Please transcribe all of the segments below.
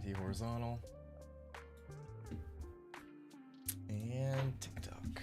YT horizontal. And TikTok.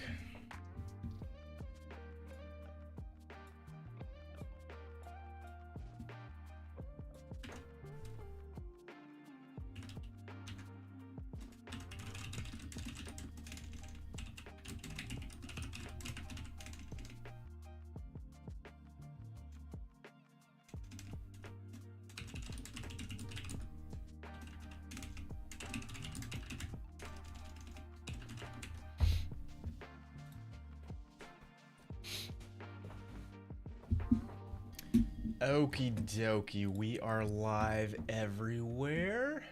Okie dokie, we are live everywhere.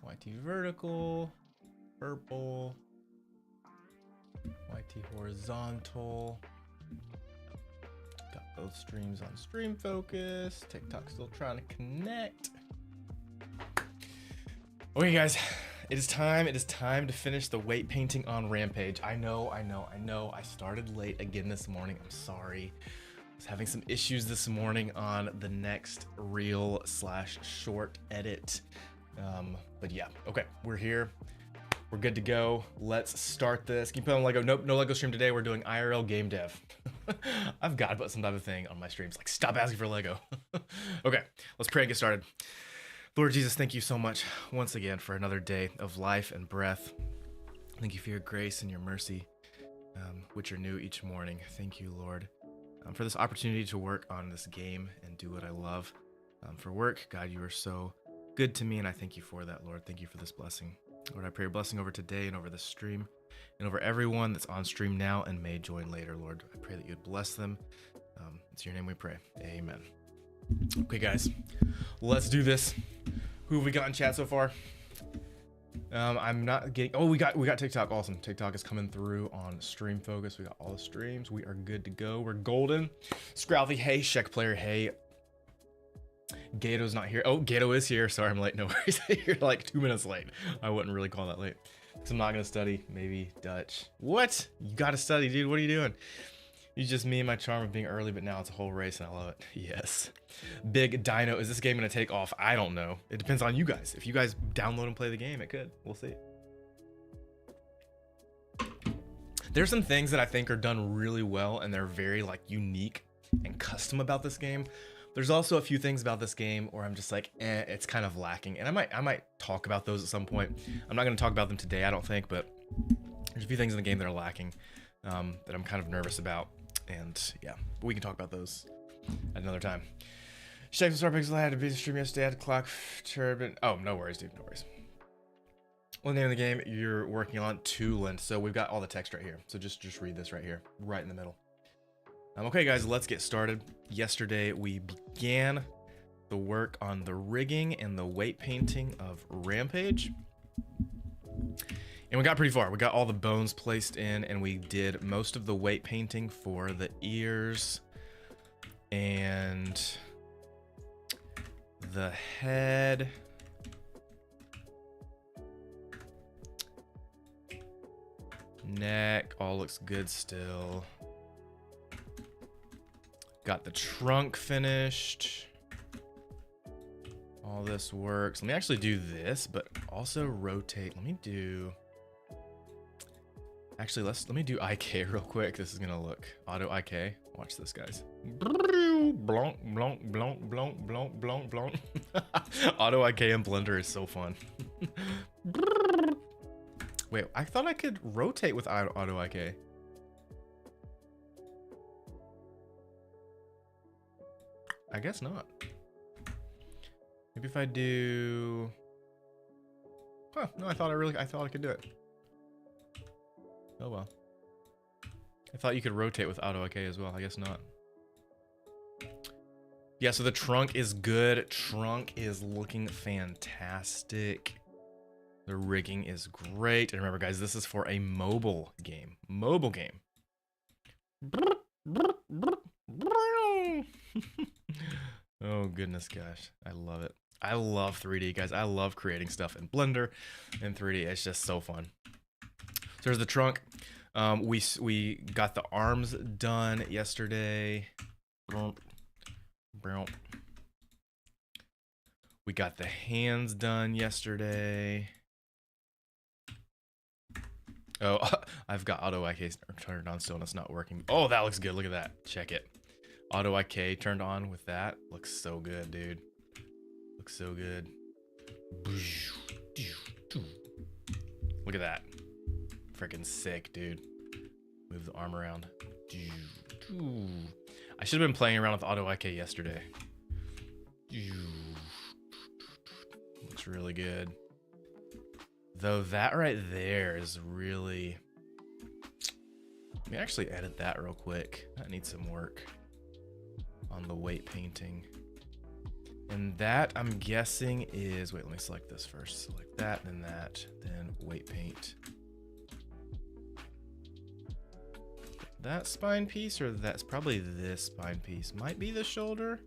YT vertical, purple, YT horizontal. Got both streams on stream focus. TikTok still trying to connect. Okay guys, it is time to finish the weight painting on Rampage. I know. I started late again this morning. I'm sorry. Was having some issues this morning on the next reel / short edit. But yeah, okay, we're here. We're good to go. Let's start this. Can you put on Lego? Nope, no Lego stream today. We're doing IRL game dev. I've got to put some type of thing on my streams. Like, stop asking for Lego. Okay, let's pray and get started. Lord Jesus, thank you so much once again for another day of life and breath. Thank you for your grace and your mercy, which are new each morning. Thank you, Lord. For this opportunity to work on this game and do what I love. For work, God, you are so good to me, and I thank you for that, Lord. Thank you for this blessing. Lord, I pray your blessing over today and over this stream and over everyone that's on stream now and may join later, Lord. I pray that you would bless them. It's your name we pray. Amen. Okay, guys, let's do this. Who have we got in chat so far? I'm not getting. Oh, we got TikTok. Awesome. TikTok is coming through on stream focus. We got all the streams. We are good to go. We're golden. Scralvy, hey. Shek player, hey. Gato's not here. Oh, Gato is here. Sorry, I'm late. No worries. You're like 2 minutes late. I wouldn't really call that late because I'm not gonna study. Maybe Dutch. What? You gotta study, dude. What are you doing? You just me and my charm of being early, but now it's a whole race and I love it. Yes. Big Dino, is this game gonna take off? I don't know. It depends on you guys. If you guys download and play the game, it could. We'll see. There's some things that I think are done really well and they're very like unique and custom about this game. There's also a few things about this game where I'm just like, it's kind of lacking. And I might talk about those at some point. I'm not gonna talk about them today, I don't think, but there's a few things in the game that are lacking that I'm kind of nervous about. And yeah, we can talk about those at another time. Check the Starpixel. I had to be the stream yesterday. I had to clock turbine. Oh, no worries, dude. No worries. What name of the game you're working on? Tooland. So we've got all the text right here. So just read this right here, right in the middle. Okay, guys, let's get started. Yesterday we began the work on the rigging and the weight painting of Rampage. And we got pretty far. We got all the bones placed in and we did most of the weight painting for the ears and the head. Neck, all looks good still. Got the trunk finished. All this works. Let me actually do this, but also rotate. Let me do... Actually, let me do IK real quick. This is gonna look auto IK. Watch this, guys. Blonk, blonk, blonk, blonk, blonk, blonk, blonk. Auto IK in Blender is so fun. Wait, I thought I could rotate with auto IK. I guess not. Maybe if I do... Huh, no, I thought I could do it. Oh well. I thought you could rotate with auto IK as well. I guess not. Yeah, so the trunk is good. Trunk is looking fantastic. The rigging is great. And remember, guys, this is for a mobile game. Mobile game. Oh, goodness, gosh. I love it. I love 3D, guys. I love creating stuff in Blender and 3D. It's just so fun. So there's the trunk. We got the arms done yesterday. We got the hands done yesterday. Oh, I've got auto IK turned on still and it's not working. Oh, that looks good. Look at that. Check it. Auto IK turned on with that. Looks so good, dude. Looks so good. Look at that. Freaking sick, dude. Move the arm around. I should have been playing around with auto IK yesterday. Looks really good. Though that right there is really... Let me actually edit that real quick. That needs some work on the weight painting. And that, I'm guessing, is... Wait, let me select this first. Select that, then weight paint. That spine piece, or that's probably this spine piece. Might be the shoulder.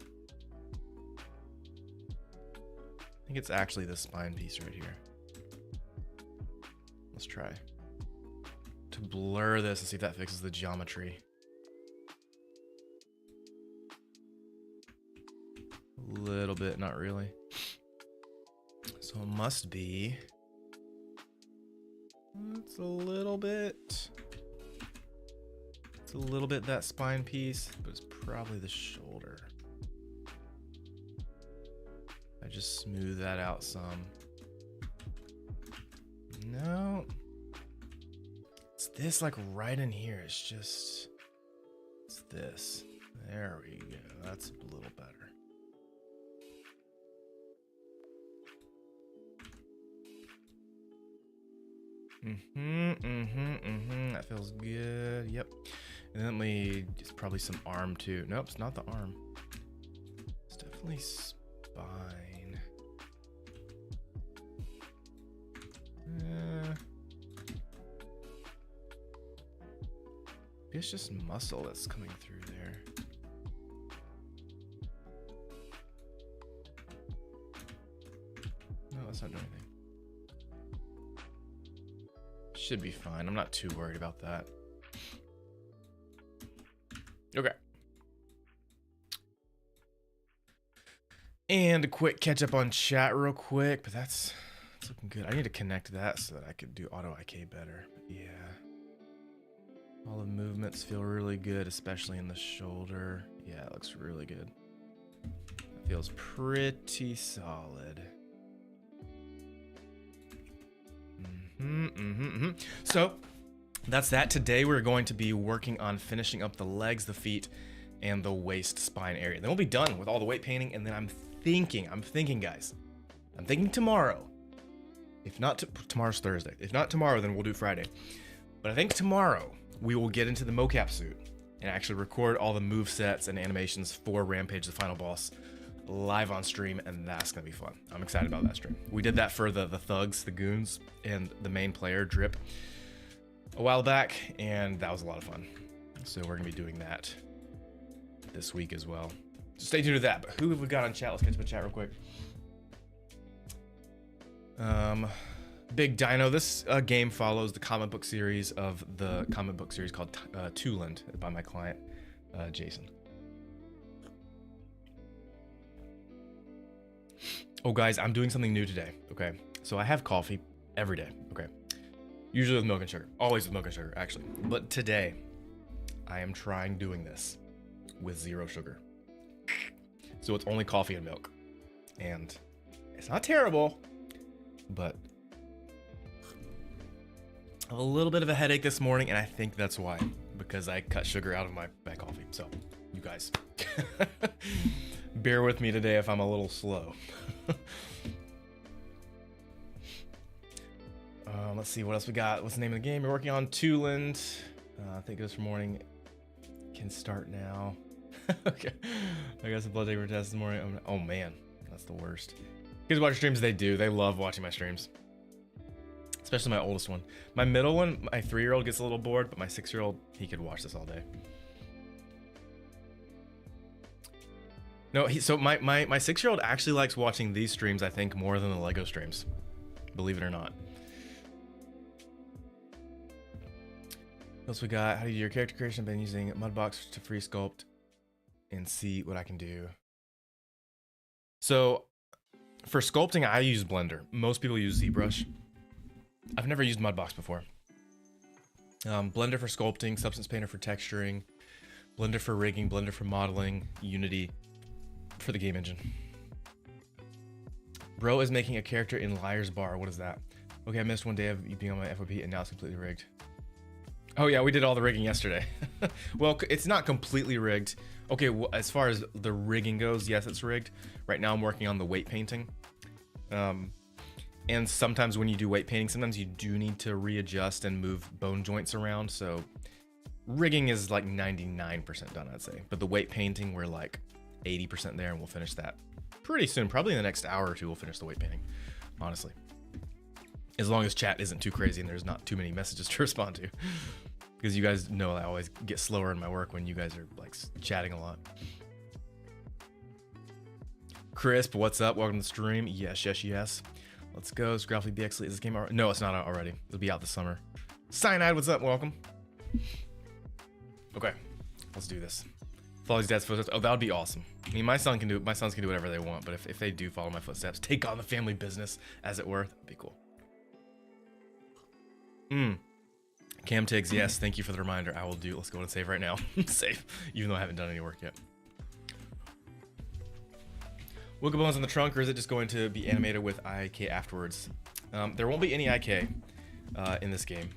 I think it's actually the spine piece right here. Let's try to blur this and see if that fixes the geometry. A little bit, not really. So it must be... It's a little bit... It's a little bit that spine piece, but it's probably the shoulder. I just smooth that out some. No. It's this like right in here. It's just... It's this. There we go. That's a little better. That feels good. Yep. And then it's probably some arm too. Nope, it's not the arm. It's definitely spine. It's just muscle that's coming through there. No, that's not doing anything. Should be fine. I'm not too worried about that. Okay. And a quick catch up on chat real quick, but that's looking good. I need to connect that so that I could do auto IK better. But yeah. All the movements feel really good, especially in the shoulder. Yeah, it looks really good. It feels pretty solid. So that's that. Today we're going to be working on finishing up the legs, the feet, and the waist spine area. Then we'll be done with all the weight painting, and then I'm thinking guys, I'm thinking tomorrow. If not, tomorrow's Thursday. If not tomorrow, then we'll do Friday. But I think tomorrow we will get into the mocap suit and actually record all the move sets and animations for Rampage, the final boss, live on stream, and that's gonna be fun. I'm excited about that stream. We did that for the thugs, the goons, and the main player, Drip, a while back, and that was a lot of fun. So we're gonna be doing that this week as well. So stay tuned to that. But who have we got on chat? Let's get to the chat real quick. Big Dino. This game follows the comic book series of the comic book series called Tooland by my client, Jason. Oh, guys, I'm doing something new today. Okay, so I have coffee every day. Okay, usually with milk and sugar. Always with milk and sugar, actually. But today, I am trying doing this with 0 sugar. So it's only coffee and milk, and it's not terrible, but a little bit of a headache this morning, and I think that's why, because I cut sugar out of my coffee. So, you guys, bear with me today if I'm a little slow. Let's see what else we got. What's the name of the game we're working on? Tooland. I think it was for morning. Can start now. Okay. I got some blood taker test this morning. Oh man, that's the worst. Kids watch streams, they do. They love watching my streams. Especially my oldest one. My middle one, my 3-year-old gets a little bored, but my 6-year-old, he could watch this all day. No, so my 6-year-old actually likes watching these streams, I think, more than the Lego streams. Believe it or not. What else we got? How do you do your character creation? I've been using Mudbox to free sculpt and see what I can do. So For sculpting, I use Blender. Most people use ZBrush. I've never used Mudbox before. Blender for sculpting, Substance Painter for texturing, Blender for rigging, Blender for modeling, Unity for the game engine. Bro is making a character in Liar's Bar. What is that? Okay, I missed one day of you being on my FOP and now it's completely rigged. Oh yeah, we did all the rigging yesterday. Well, it's not completely rigged. Okay, well, as far as the rigging goes, yes, it's rigged. Right now I'm working on the weight painting. And sometimes when you do weight painting, sometimes you do need to readjust and move bone joints around. So rigging is like 99% done, I'd say. But the weight painting, we're like 80% there and we'll finish that pretty soon. Probably in the next hour or two, we'll finish the weight painting, honestly. As long as chat isn't too crazy and there's not too many messages to respond to. Because you guys know I always get slower in my work when you guys are like chatting a lot. Crisp, what's up? Welcome to the stream. Yes, yes, yes. Let's go. Scrappy BX Elite. Is this game already? No, it's not out already. It'll be out this summer. Cyanide, what's up? Welcome. Okay, let's do this. Follow his dad's footsteps. Oh, that would be awesome. I mean, my sons can do whatever they want, but if they do follow my footsteps, take on the family business, as it were, that'd be cool. Cam Tiggs, yes, thank you for the reminder. I will do. Let's go and save right now. Save, even though I haven't done any work yet. Wiggle bones in the trunk, or is it just going to be animated with IK afterwards? There won't be any IK in this game,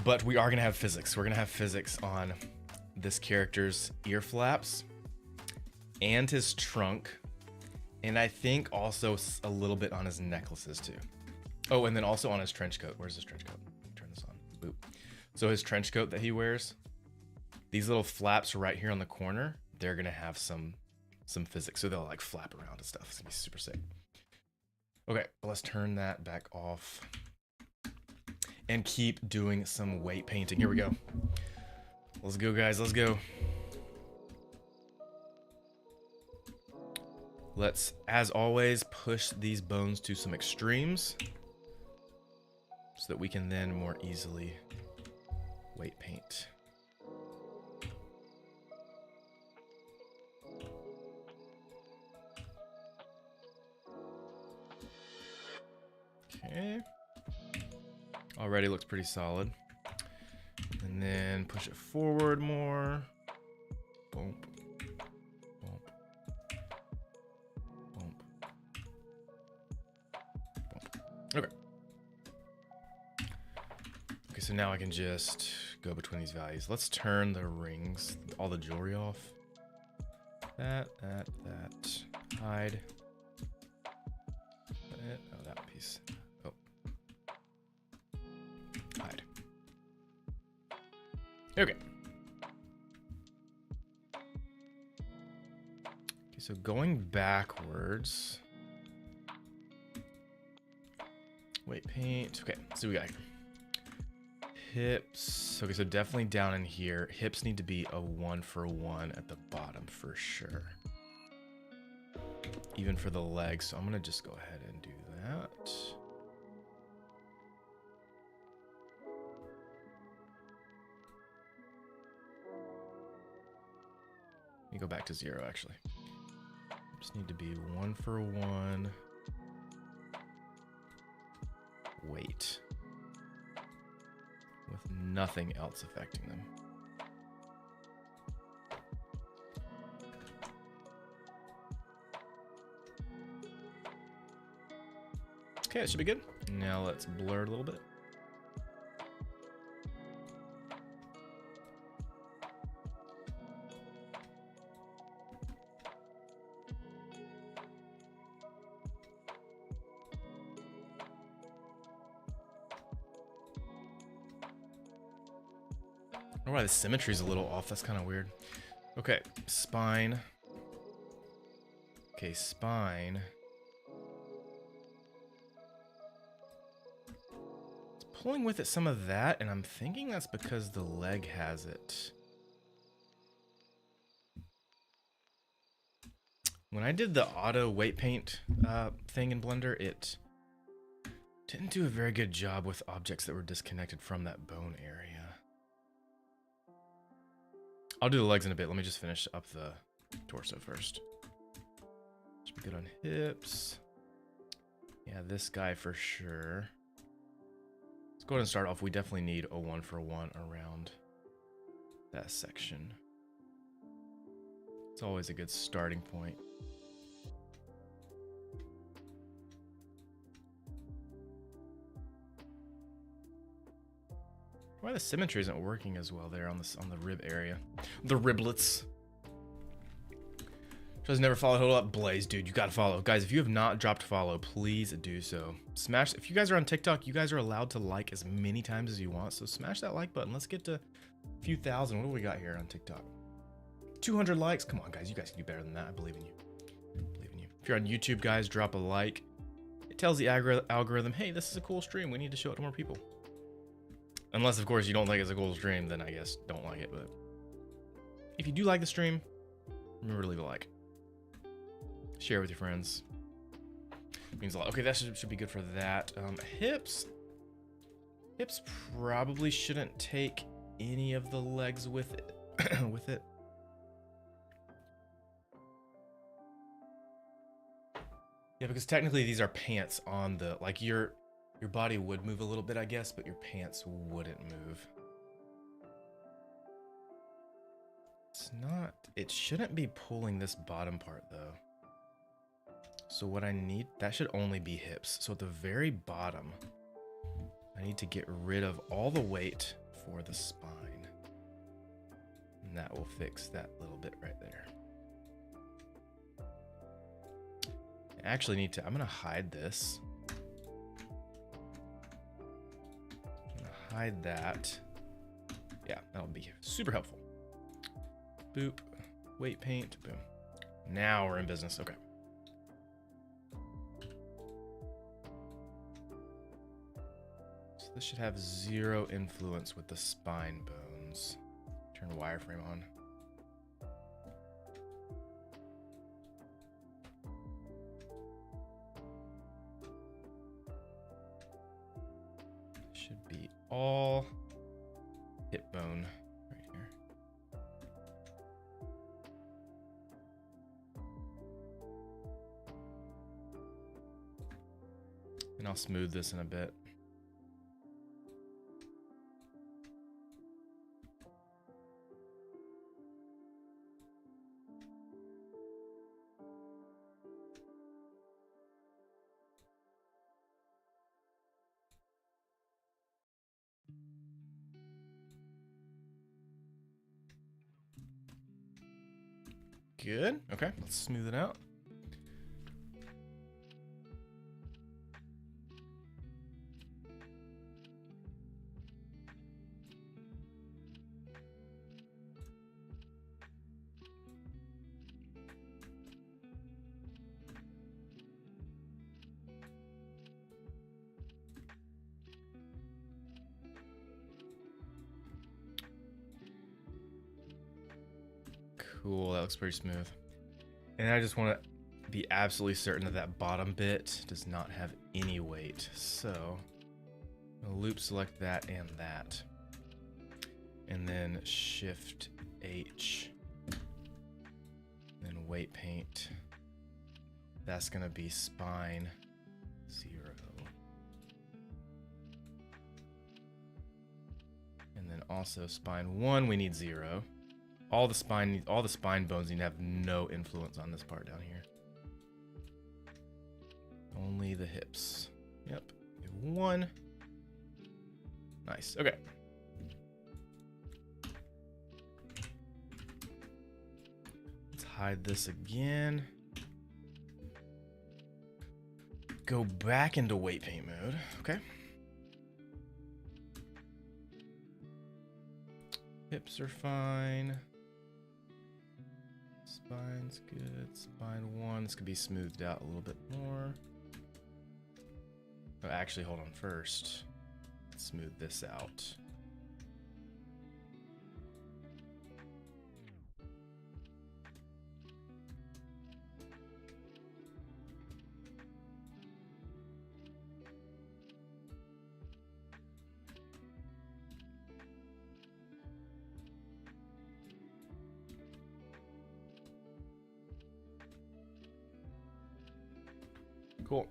but we are gonna have physics. We're gonna have physics on this character's ear flaps and his trunk, and I think also a little bit on his necklaces too. Oh, and then also on his trench coat. Where's his trench coat? Turn this on. Boop. So his trench coat that he wears, these little flaps right here on the corner, they're gonna have some physics, so they'll like flap around and stuff. It's gonna be super sick. Okay, let's turn that back off and keep doing some weight painting. Here we go. Let's go, guys. Let's go. Let's, as always, push these bones to some extremes so that we can then more easily weight paint. Okay. Already looks pretty solid. And then push it forward more. Boom. Boom. Boom. Boom. Okay. Okay, so now I can just go between these values. Let's turn the rings, all the jewelry off. That. Hide. Oh, that piece. Oh. Hide. Okay. Okay, so going backwards. Wait, paint. Okay, so we got hips. Okay, so definitely down in here. Hips need to be a 1-for-1 at the bottom for sure. Even for the legs. So I'm gonna just go ahead and do that. Let me go back to 0 actually. Just need to be 1-for-1 weight with nothing else affecting them. Okay, that should be good. Now let's blur it a little bit. I don't know why the symmetry's a little off. That's kind of weird. Okay, spine. Okay, spine. It's pulling with it some of that, and I'm thinking that's because the leg has it. When I did the auto weight paint thing in Blender, it didn't do a very good job with objects that were disconnected from that bone area. I'll do the legs in a bit. Let me just finish up the torso first. Should be good on hips. Yeah, this guy for sure. Let's go ahead and start off. We definitely need a 1-for-1 around that section. It's always a good starting point. Why the symmetry isn't working as well there on the rib area. The riblets. Does never follow. Hold up, Blaze, dude. You gotta follow, guys. If you have not dropped follow, please do so. Smash. If you guys are on TikTok, you guys are allowed to like as many times as you want. So smash that like button. Let's get to a few thousand. What do we got here on TikTok? 200 likes. Come on, guys. You guys can do better than that. I believe in you. I believe in you. If you're on YouTube, guys, drop a like. It tells the algorithm, hey, this is a cool stream. We need to show it to more people. Unless, of course, you don't think it's a cool stream, then I guess don't like it. But if you do like the stream, remember to leave a like. Share with your friends. Means a lot. Okay, that should be good for that. Hips. Hips probably shouldn't take any of the legs with it. with it. Yeah, because technically these are pants on the, like your body would move a little bit, I guess, but your pants wouldn't move. It's not, it shouldn't be pulling this bottom part though. So what I need, that should only be hips. So at the very bottom, I need to get rid of all the weight for the spine. And that will fix that little bit right there. I actually need to, I'm gonna hide this. I'm gonna hide that. Yeah, that'll be super helpful. Boop, weight paint, boom. Now we're in business, okay. So this should have 0 influence with the spine bones. Turn the wireframe on. Should be all hip bone right here. And I'll smooth this in a bit. Good. Okay, let's smooth it out. Cool, that looks pretty smooth. And I just want to be absolutely certain that that bottom bit does not have any weight. So I'll loop select that and that. And then Shift H. And then weight paint. That's going to be spine 0. And then also spine 1, we need 0. All the spine bones need to have no influence on this part down here. Only the hips. Yep. 1. Nice. Okay. Let's hide this again. Go back into weight paint mode. Okay. Hips are fine. Spine's good. Spine 1. This could be smoothed out a little bit more. Oh, actually, hold on first. Let's smooth this out. Cool.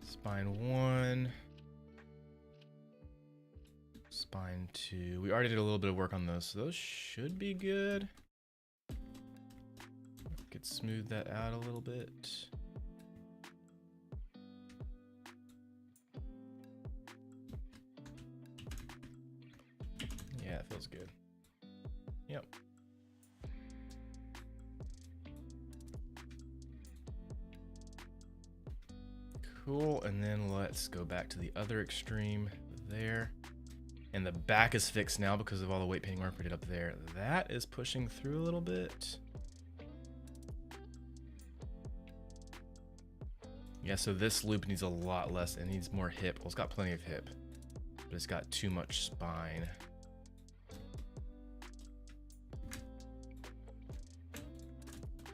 Spine 1. Spine 2. We already did a little bit of work on those, so those should be good. Could smooth that out a little bit. Yeah, it feels good. Yep. Cool, and then let's go back to the other extreme there. And the back is fixed now because of all the weight painting work we did up there. That is pushing through a little bit. Yeah, so this loop needs a lot less. It needs more hip. Well, it's got plenty of hip, but it's got too much spine.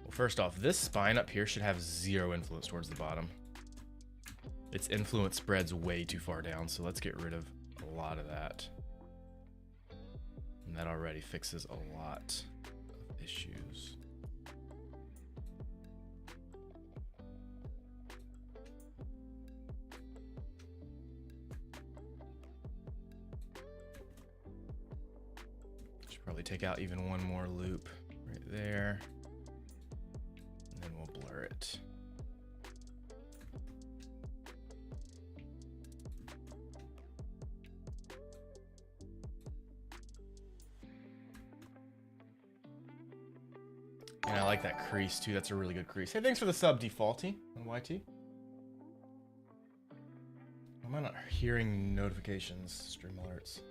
Well, first off, this spine up here should have zero influence towards the bottom. Its influence spreads way too far down, so let's get rid of a lot of that. And that already fixes a lot of issues. Should probably take out even one more loop right there. And then we'll blur it. And I like that crease too. That's a really good crease. Hey, thanks for the sub, Defaulty on YT. Am I not hearing notifications, stream alerts?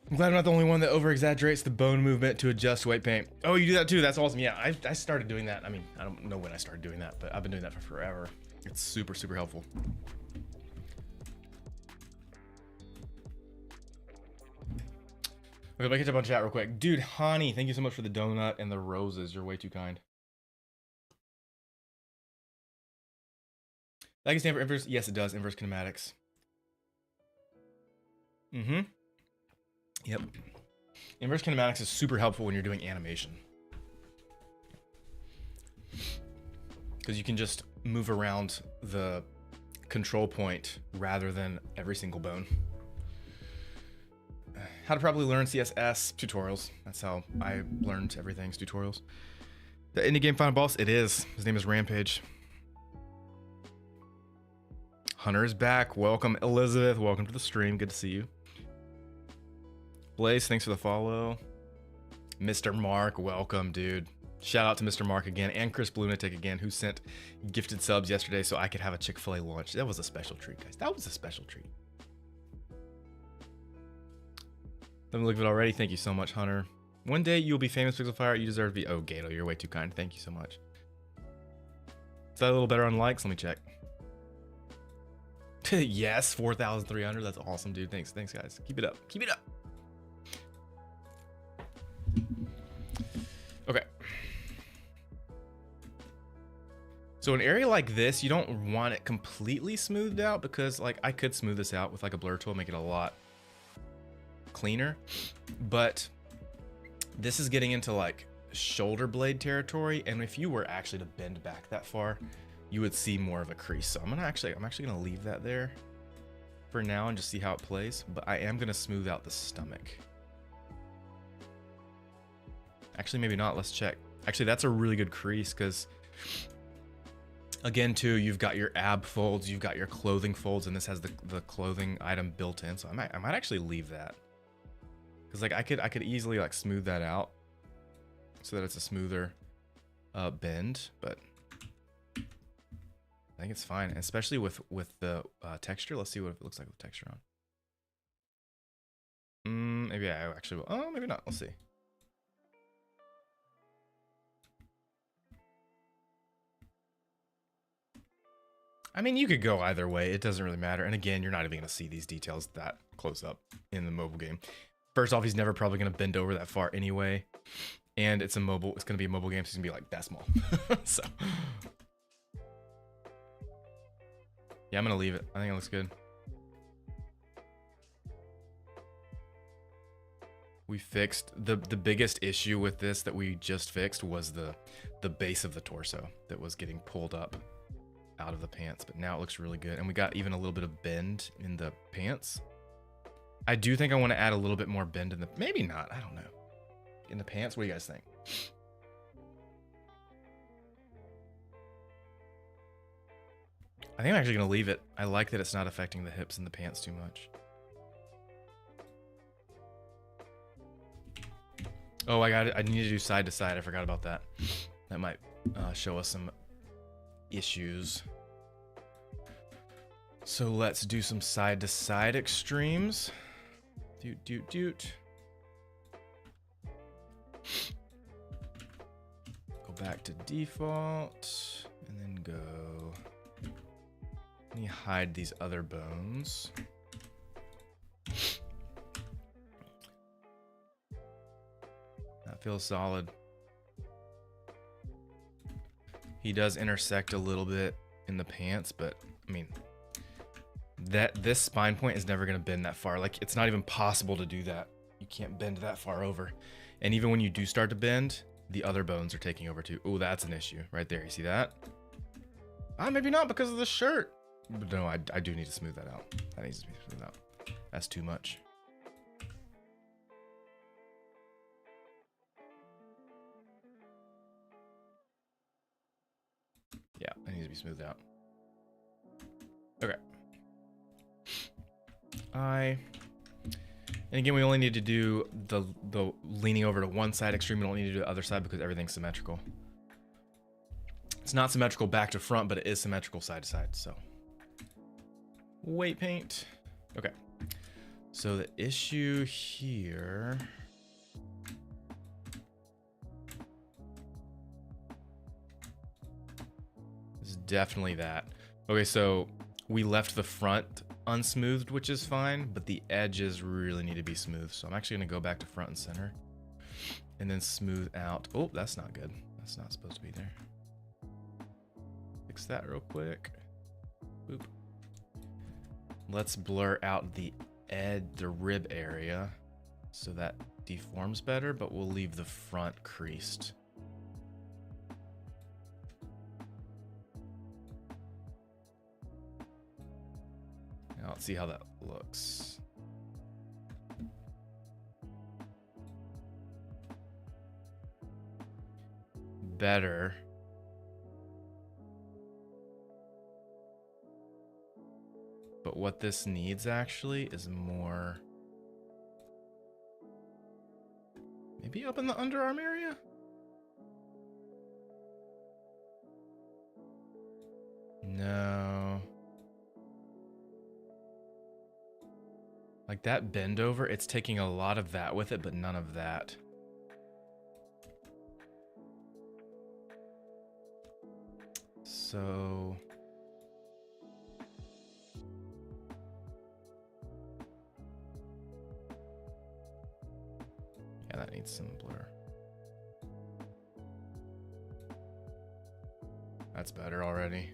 I'm glad I'm not the only one that over-exaggerates the bone movement to adjust weight paint. Oh, you do that too? That's awesome. Yeah, I started doing that. I mean, I don't know when I started doing that, but I've been doing that for forever. It's super, super helpful. Okay, let me catch up on chat real quick. Dude, Hani, thank you so much for the donut and the roses. You're way too kind. That can stand for inverse. Yes, it does. Inverse kinematics. Mm-hmm. Yep. Inverse kinematics is super helpful when you're doing animation. Because you can just move around the control point rather than every single bone. How to properly learn CSS tutorials. That's how I learned everything's tutorials. The indie game final boss, it is. His name is Rampage. Hunter is back. Welcome, Elizabeth. Welcome to the stream. Good to see you. Blaze, thanks for the follow. Mr. Mark, welcome, dude. Shout out to Mr. Mark again, and Chris Blunatic again, who sent gifted subs yesterday so I could have a Chick-fil-A lunch. That was a special treat, guys. That was a special treat. Let me look at it already. Thank you so much, Hunter. One day you'll be famous, Pixelfire. You deserve to be. Oh, Gato, you're way too kind. Thank you so much. Is that a little better on likes? Let me check. Yes, 4,300. That's awesome, dude. Thanks, guys. Keep it up. Keep it up. Okay. So an area like this, you don't want it completely smoothed out because, like, I could smooth this out with like a blur tool, make it a lot cleaner, but this is getting into like shoulder blade territory, and if you were actually to bend back that far, you would see more of a crease. So I'm actually gonna leave that there for now and just see how it plays, but I am gonna smooth out the stomach. Actually, maybe not. Let's check. Actually, that's a really good crease because, again, too, you've got your ab folds, you've got your clothing folds, and this has the clothing item built in. So I might actually leave that because, like, I could easily like smooth that out so that it's a smoother bend. But I think it's fine, especially with the texture. Let's see what it looks like with texture on. Maybe I actually will. Oh, maybe not. Let's see. I mean, you could go either way. It doesn't really matter. And again, you're not even going to see these details that close up in the mobile game. First off, he's never probably going to bend over that far anyway. And it's going to be a mobile game, so he's going to be like that small. So, yeah, I'm going to leave it. I think it looks good. We fixed the biggest issue with this that we just fixed was the base of the torso that was getting pulled up. out of the pants, but now it looks really good. And we got even a little bit of bend in the pants. I do think I want to add a little bit more bend in the, maybe not, I don't know. In the pants, what do you guys think? I think I'm actually gonna leave it. I like that it's not affecting the hips and the pants too much. Oh, I need to do side to side. I forgot about that. That might show us some issues. So let's do some side to side extremes. Doot, doot, doot. Go back to default and then go. Let me hide these other bones. That feels solid. He does intersect a little bit in the pants, but I mean, this spine point is never gonna bend that far. Like, it's not even possible to do that. You can't bend that far over. And even when you do start to bend, the other bones are taking over too. Oh, that's an issue right there. You see that? Ah, maybe not because of the shirt. But no, I do need to smooth that out. That needs to be smoothed out. That's too much. Yeah, that needs to be smoothed out. Okay. And again, we only need to do the leaning over to one side extreme. We don't need to do the other side because everything's symmetrical. It's not symmetrical back to front, but it is symmetrical side to side, so. Weight paint. Okay. So the issue here is definitely that. Okay, so we left the front unsmoothed, which is fine, but the edges really need to be smooth. So I'm actually gonna go back to front and center and then smooth out. Oh, that's not good. That's not supposed to be there. Fix that real quick. Boop. Let's blur out the rib area so that deforms better, but we'll leave the front creased. Now let's see how that looks. Better. But what this needs actually is more, maybe up in the underarm area? No. Like that bend over, it's taking a lot of that with it, but none of that. So yeah, that needs some blur. That's better already.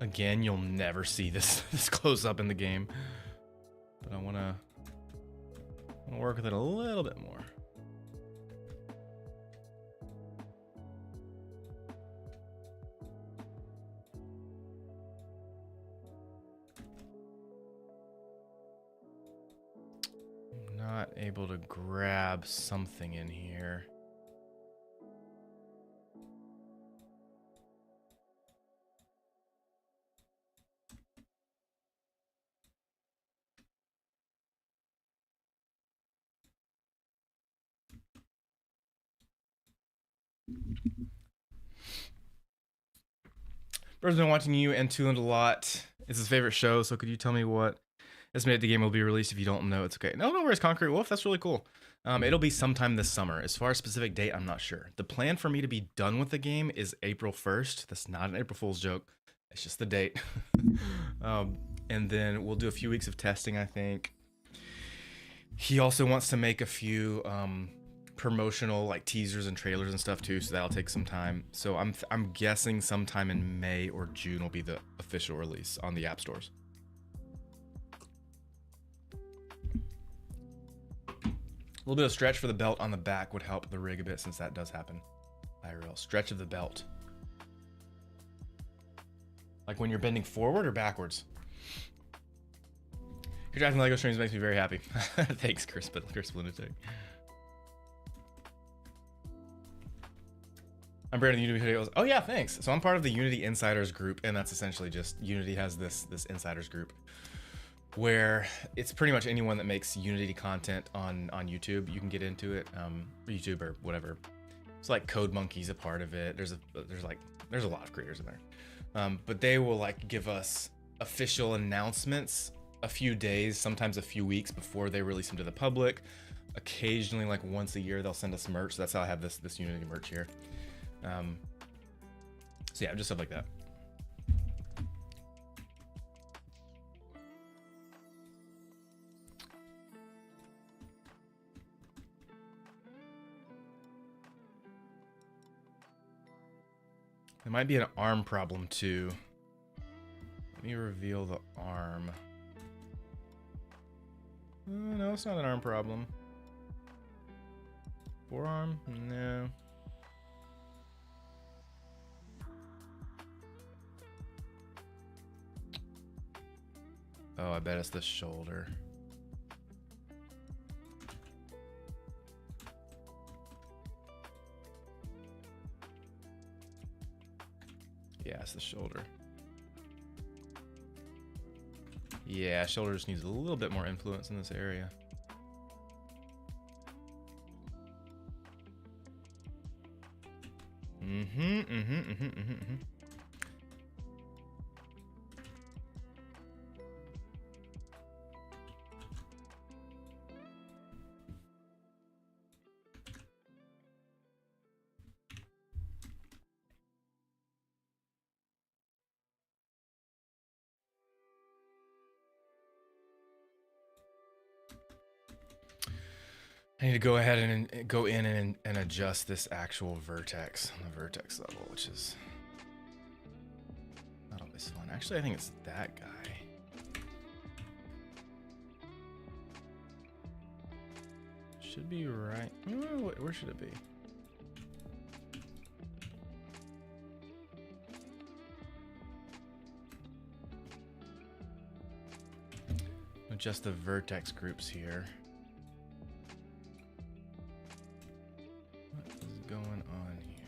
Again, you'll never see this close up in the game, but I wanna work with it a little bit more. I'm not able to grab something in here. Bird's been watching you and Tooland a lot. It's his favorite show, so could you tell me what Estimated the game will be released. If you don't know, it's okay. No worries, Concrete Wolf. That's really cool. It'll be sometime this summer. As far as specific date, I'm not sure. The plan for me to be done with the game is April 1st. That's not an April Fool's joke. It's just the date. And then we'll do a few weeks of testing, I think. He also wants to make a few promotional like teasers and trailers and stuff too, so that'll take some time. So I'm guessing sometime in May or June will be the official release on the app stores. A little bit of stretch for the belt on the back would help the rig a bit, since that does happen. IRL stretch of the belt. Like when you're bending forward or backwards. Your driving Lego streams makes me very happy. Thanks, Chris Lunatic. I'm Brandon, the Unity videos. Oh yeah, thanks. So I'm part of the Unity Insiders group, and that's essentially just Unity has this Insiders group where it's pretty much anyone that makes Unity content on YouTube. You can get into it, YouTube or whatever. It's like Code Monkey's a part of it. There's a lot of creators in there, but they will like give us official announcements a few days, sometimes a few weeks before they release them to the public. Occasionally, like once a year, they'll send us merch. So that's how I have this Unity merch here. So yeah, just stuff like that. There might be an arm problem too. Let me reveal the arm. No, it's not an arm problem. Forearm? No. Oh, I bet it's the shoulder. Yeah, it's the shoulder. Yeah, shoulder just needs a little bit more influence in this area. I need to go ahead and go in and adjust this actual vertex on the vertex level, which is not always fun. Actually, I think it's that guy. Should be right. Where should it be? Adjust the vertex groups here. What is going on here?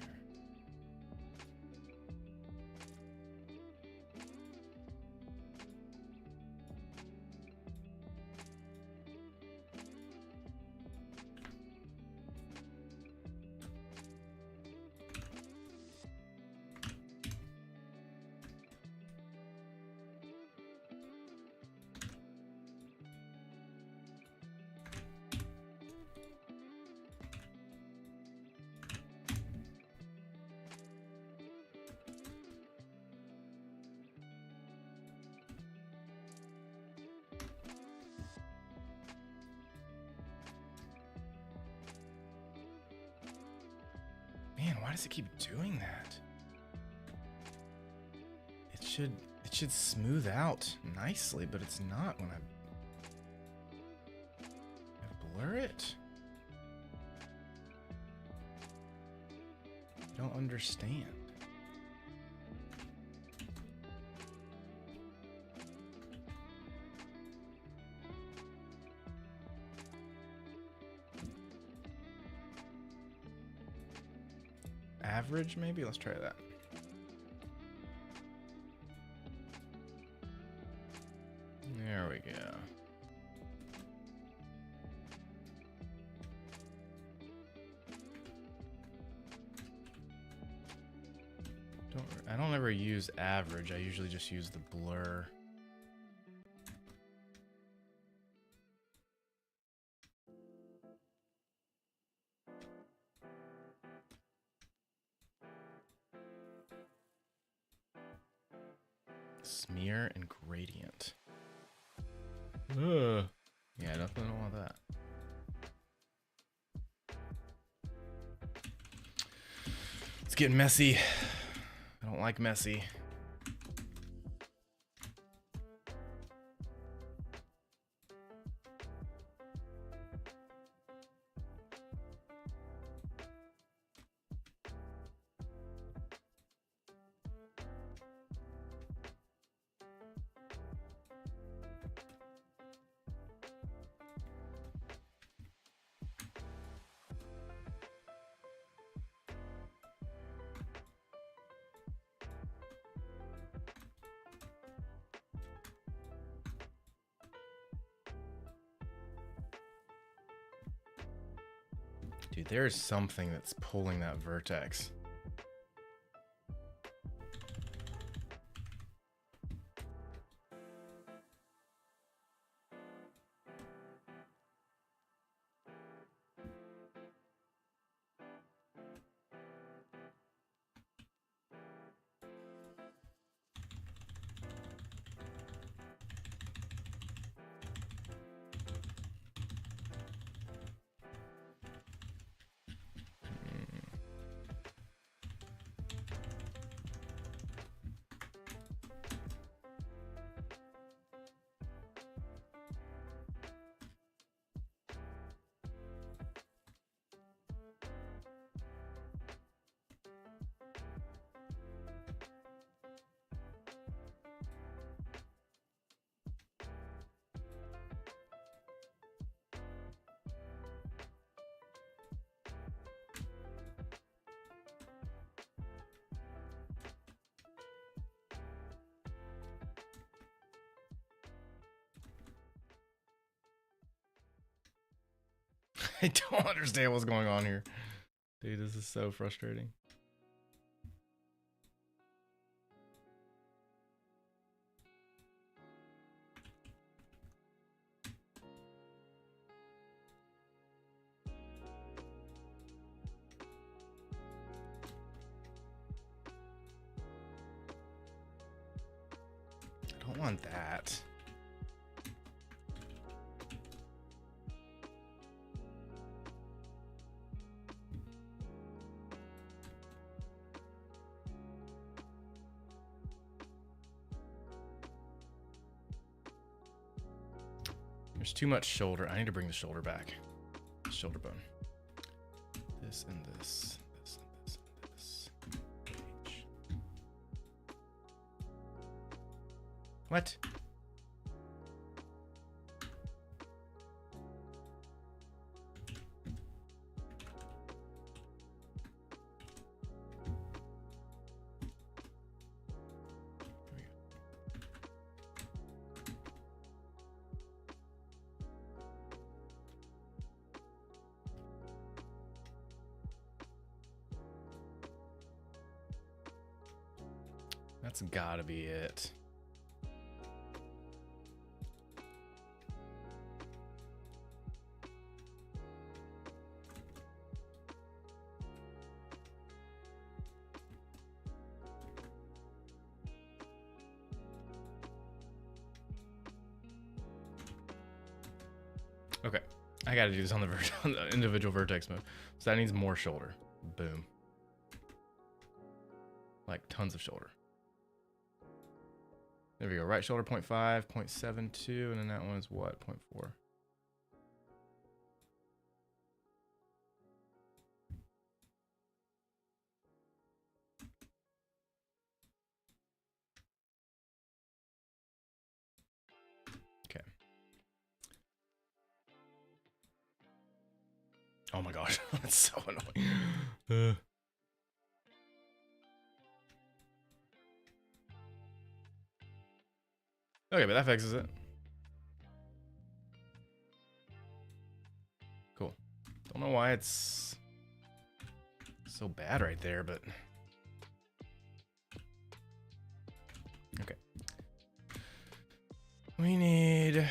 Man, why does it keep doing that? It should smooth out nicely, but it's not when I blur it. I don't understand. Average, maybe? Let's try that. There we go. I don't ever use average. I usually just use the blur. Smear and gradient. Ugh. Yeah, definitely don't want that. It's getting messy. I don't like messy. Dude, there's something that's pulling that vertex. I don't understand what's going on here. Dude, this is so frustrating. I don't want that. There's too much shoulder. I need to bring the shoulder back. Shoulder bone. This and this. This and this and this. Page. What? That's gotta be it. Okay, I gotta do this on the, on the individual vertex mode. So that needs more shoulder. Boom. Like tons of shoulder. There we go. Right shoulder 0.5, 0.72, and then that one is what? 0.4. Okay. Oh my gosh, that's so annoying. Okay, but that fixes it. Cool. Don't know why it's so bad right there, but okay. We need.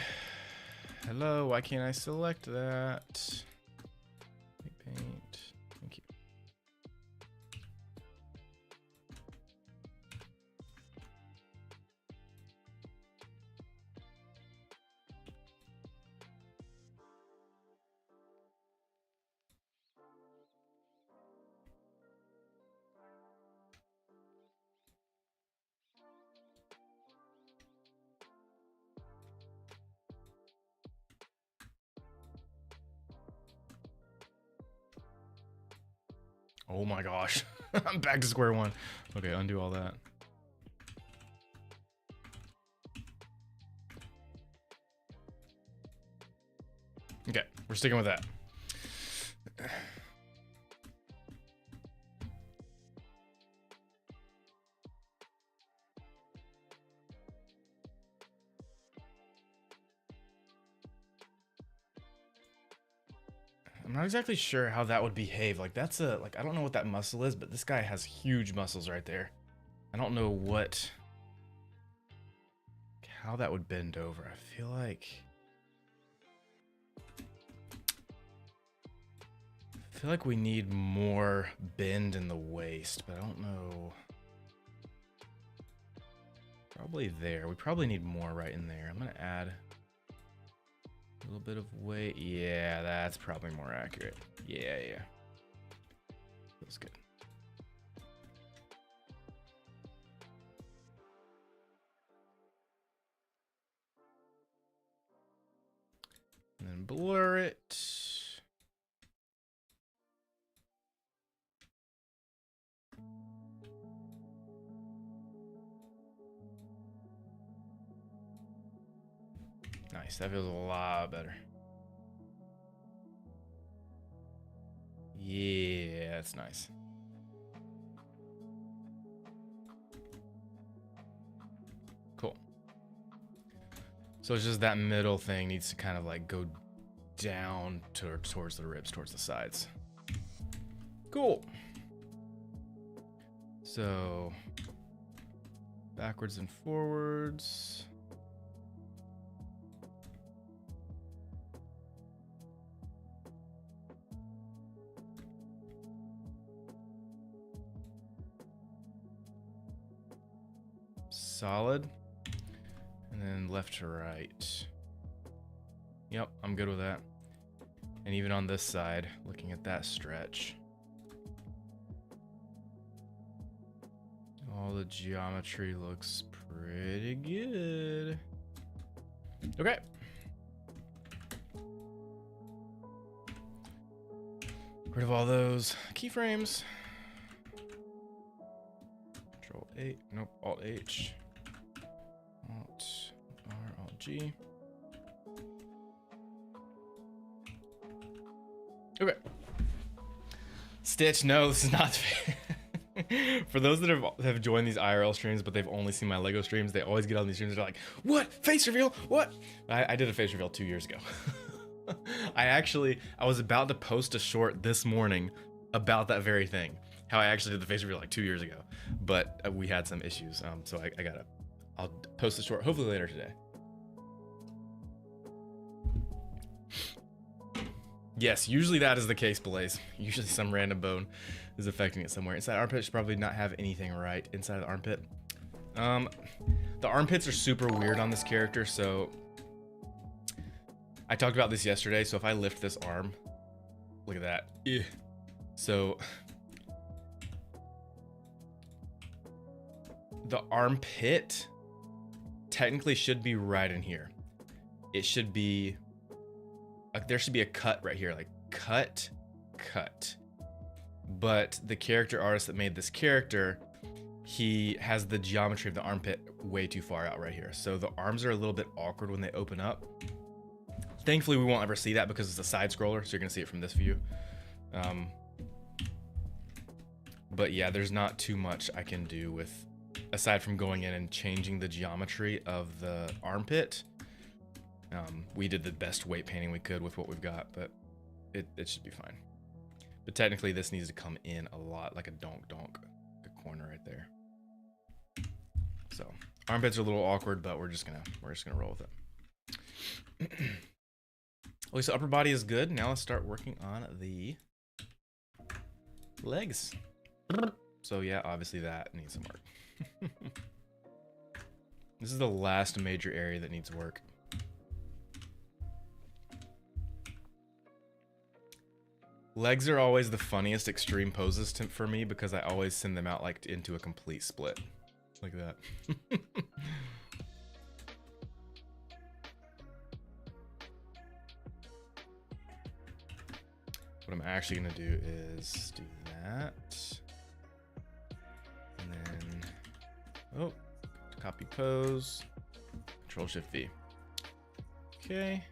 Hello, why can't I select that? Paint. Thank you. Oh my gosh. I'm back to square one. Okay, undo all that. Okay, we're sticking with that. I'm not exactly sure how that would behave. Like that's a, like, I don't know what that muscle is, but this guy has huge muscles right there. I don't know how that would bend over. I feel like we need more bend in the waist, but I don't know. Probably there. We probably need more right in there. I'm gonna add a little bit of weight. Yeah, that's probably more accurate. Yeah. Feels good. And then blur it. Nice, that feels a lot better. Yeah, that's nice. Cool. So it's just that middle thing needs to kind of like go down towards the ribs, towards the sides. Cool. So backwards and forwards. Solid. And then left to right. Yep, I'm good with that. And even on this side, looking at that stretch, all the geometry looks pretty good. Okay. Rid of all those keyframes. Control 8, nope, Alt H. Alt R, Alt G. Okay. Stitch, no, this is not for those that have joined these IRL streams, but they've only seen my Lego streams, they always get on these streams and they're like, what? Face reveal? What? I did a face reveal 2 years ago. I was about to post a short this morning about that very thing. How I actually did the face reveal like 2 years ago, but we had some issues. So I'll post the short hopefully later today. Yes, usually that is the case, Blaze. Usually some random bone is affecting it somewhere. Inside the armpit should probably not have anything right inside of the armpit. The armpits are super weird on this character, so I talked about this yesterday. So if I lift this arm, look at that. Ew. So the armpit technically should be right in here. It should be, there should be a cut right here, like cut. But the character artist that made this character, he has the geometry of the armpit way too far out right here. So the arms are a little bit awkward when they open up. Thankfully, we won't ever see that because it's a side scroller, so you're gonna see it from this view. But yeah, there's not too much I can do with, aside from going in and changing the geometry of the armpit. We did the best weight painting we could with what we've got, but it should be fine. But technically this needs to come in a lot, like a donk, the corner right there. So armpits are a little awkward, but we're just gonna roll with it. Okay, so upper body is good. Now let's start working on the legs. So yeah, obviously that needs some work. This is the last major area that needs work. Legs are always the funniest extreme poses for me because I always send them out like into a complete split. Like that. What I'm actually gonna do is do that. that. And then, oh, copy pose, Control Shift V. Okay.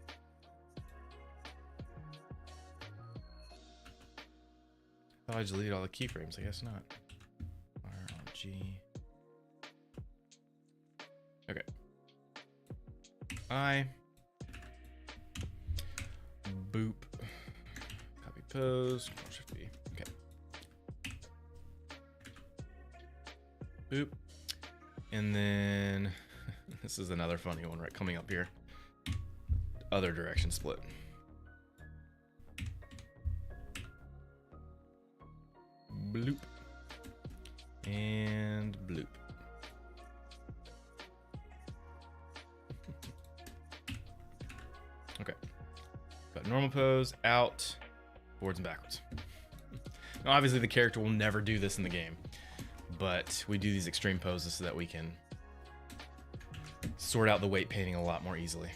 Thought I deleted all the keyframes. I guess not. RG. Okay. I. Boop. Copy pose. Control Shift V. Okay. Boop. And then this is another funny one right coming up here. Other direction split. Bloop. And bloop. Okay. Got normal pose, out, forwards and backwards. Now, obviously, the character will never do this in the game, but we do these extreme poses so that we can sort out the weight painting a lot more easily.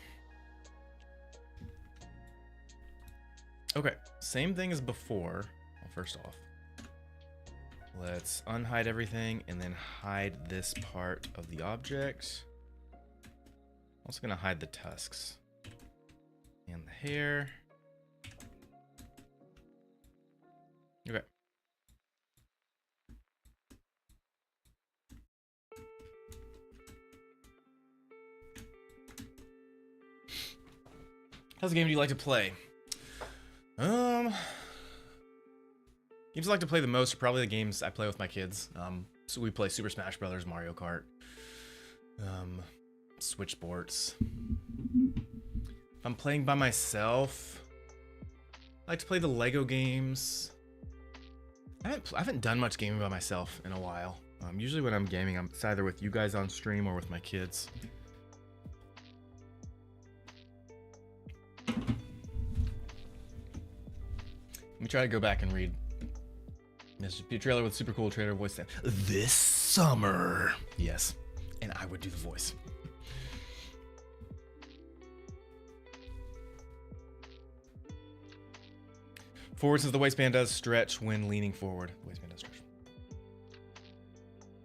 Okay, same thing as before. Well, first off, let's unhide everything and then hide this part of the object. I'm also gonna hide the tusks and the hair. Okay. How's the game do you like to play? Games I like to play the most are probably the games I play with my kids. So we play Super Smash Brothers, Mario Kart, Switch Sports. If I'm playing by myself, I like to play the Lego games. I haven't done much gaming by myself in a while. Usually when I'm gaming, it's either with you guys on stream or with my kids. Let me try to go back and read. Mr. Trailer with super cool trailer voice. This summer. Yes. And I would do the voice. Forward says the waistband does stretch when leaning forward. Waistband does stretch.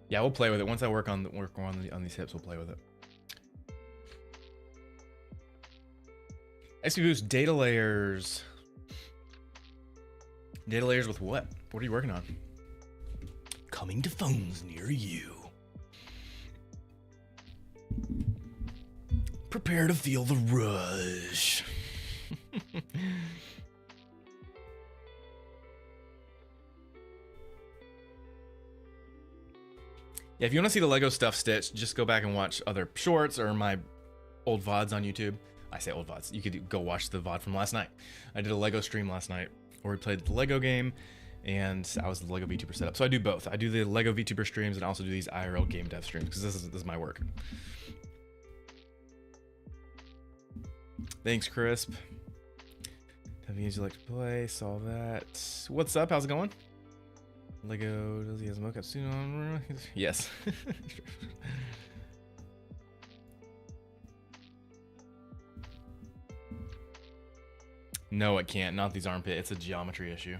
Yeah, we'll play with it. Once I work on these hips, we'll play with it. XP Boost data layers. Data layers with what? What are you working on? Coming to phones near you. Prepare to feel the rush. Yeah, if you want to see the Lego stuff stitched, just go back and watch other shorts or my old VODs on YouTube. I say old VODs. You could go watch the VOD from last night. I did a Lego stream last night where we played the Lego game, and I was the Lego VTuber setup. So I do both. I do the Lego VTuber streams and I also do these IRL game dev streams because this is my work. Thanks, Crisp. Have games you like to play? Saw that. What's up? How's it going? Lego, does he have mocap soon on? Yes. No, it can't. Not these armpit. It's a geometry issue.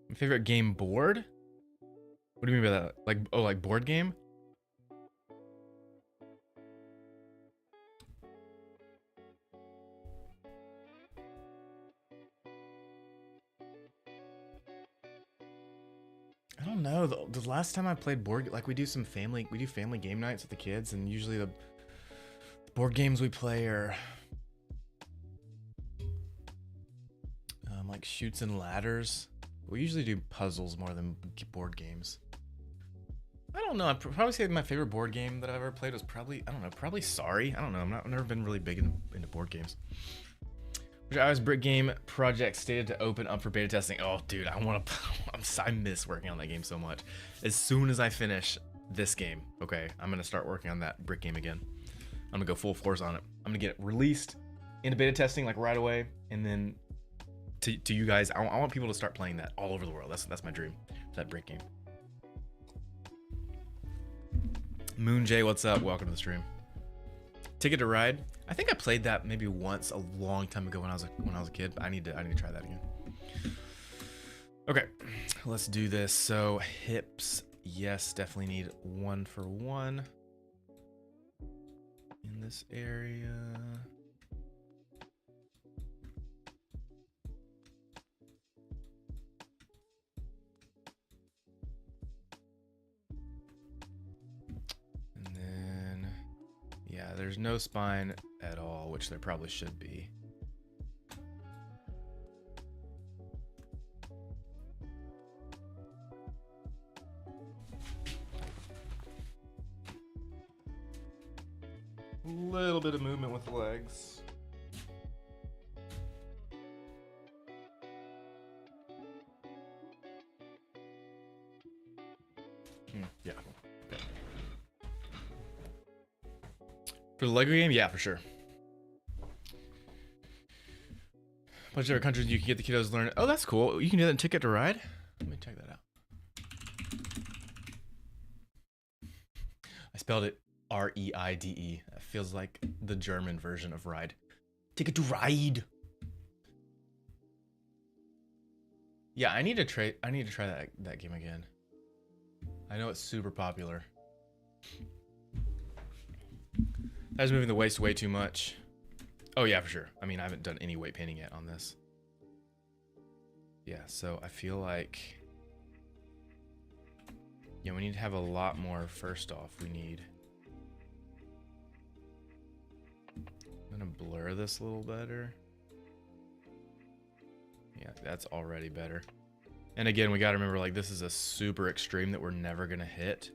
My favorite game board? What do you mean by that? Like, oh, like board game? I don't know. The last time I played board, like we do family game nights with the kids, and usually the board games we play are like Chutes and Ladders. We usually do puzzles more than board games. I don't know. I'd probably say my favorite board game that I've ever played was probably, I don't know, probably Sorry. I don't know. I've never been really big into board games. Which iOS Brick Game project stated to open up for beta testing. Oh, dude, I miss working on that game so much. As soon as I finish this game, okay, I'm gonna start working on that Brick Game again. I'm gonna go full force on it. I'm gonna get it released into beta testing like right away, and then to you guys, I want people to start playing that all over the world. That's my dream, that Brick Game. Moon J, what's up? Welcome to the stream. Ticket to Ride. I think I played that maybe once a long time ago when I was a kid. But I need to try that again. Okay, let's do this. So hips, yes, definitely need 1 for 1 in this area. Yeah, there's no spine at all, which there probably should be. A little bit of movement with the legs. Yeah. Okay. For the Lego game, yeah, for sure. Bunch of other countries you can get the kiddos to learn. Oh, that's cool. You can do that in Ticket to Ride. Let me check that out. I spelled it R-E-I-D-E. That feels like the German version of ride. Ticket to Ride. Yeah, I need to try that game again. I know it's super popular. I was moving the waist way too much. Oh yeah, for sure. I mean, I haven't done any weight painting yet on this. Yeah, so I feel like, yeah, we need to have a lot more. First off, we need, I'm gonna blur this a little better. Yeah, that's already better. And again, we gotta remember, like, this is a super extreme that we're never gonna hit.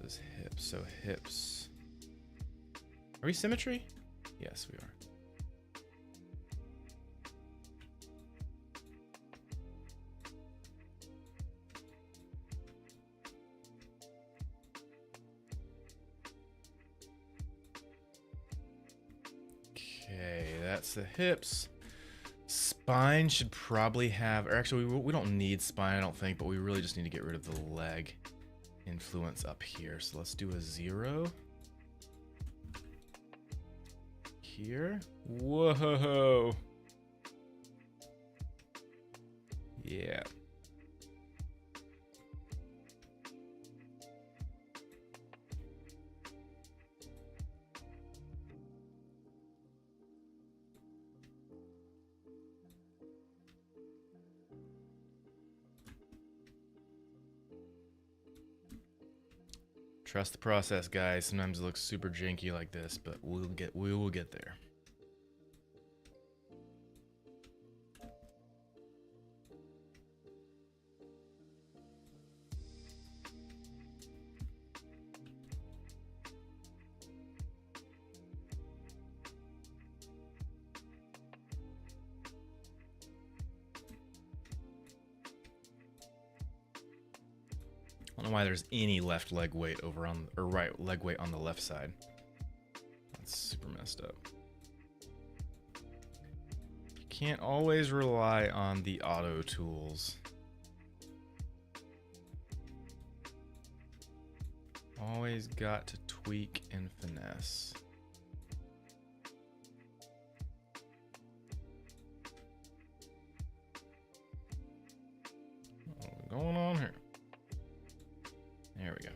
This is hips, so hips. Are we symmetry? Yes, we are. Okay, that's the hips. Spine should probably have, or actually we don't need spine, I don't think, but we really just need to get rid of the leg influence up here. So let's do a 0 here. Whoa. Yeah. Trust the process, guys. Sometimes it looks super janky like this, but we will get there. I don't know why there's any left leg weight over on, or right leg weight on the left side. That's super messed up. You can't always rely on the auto tools. Always got to tweak and finesse. What's going on here? There we go.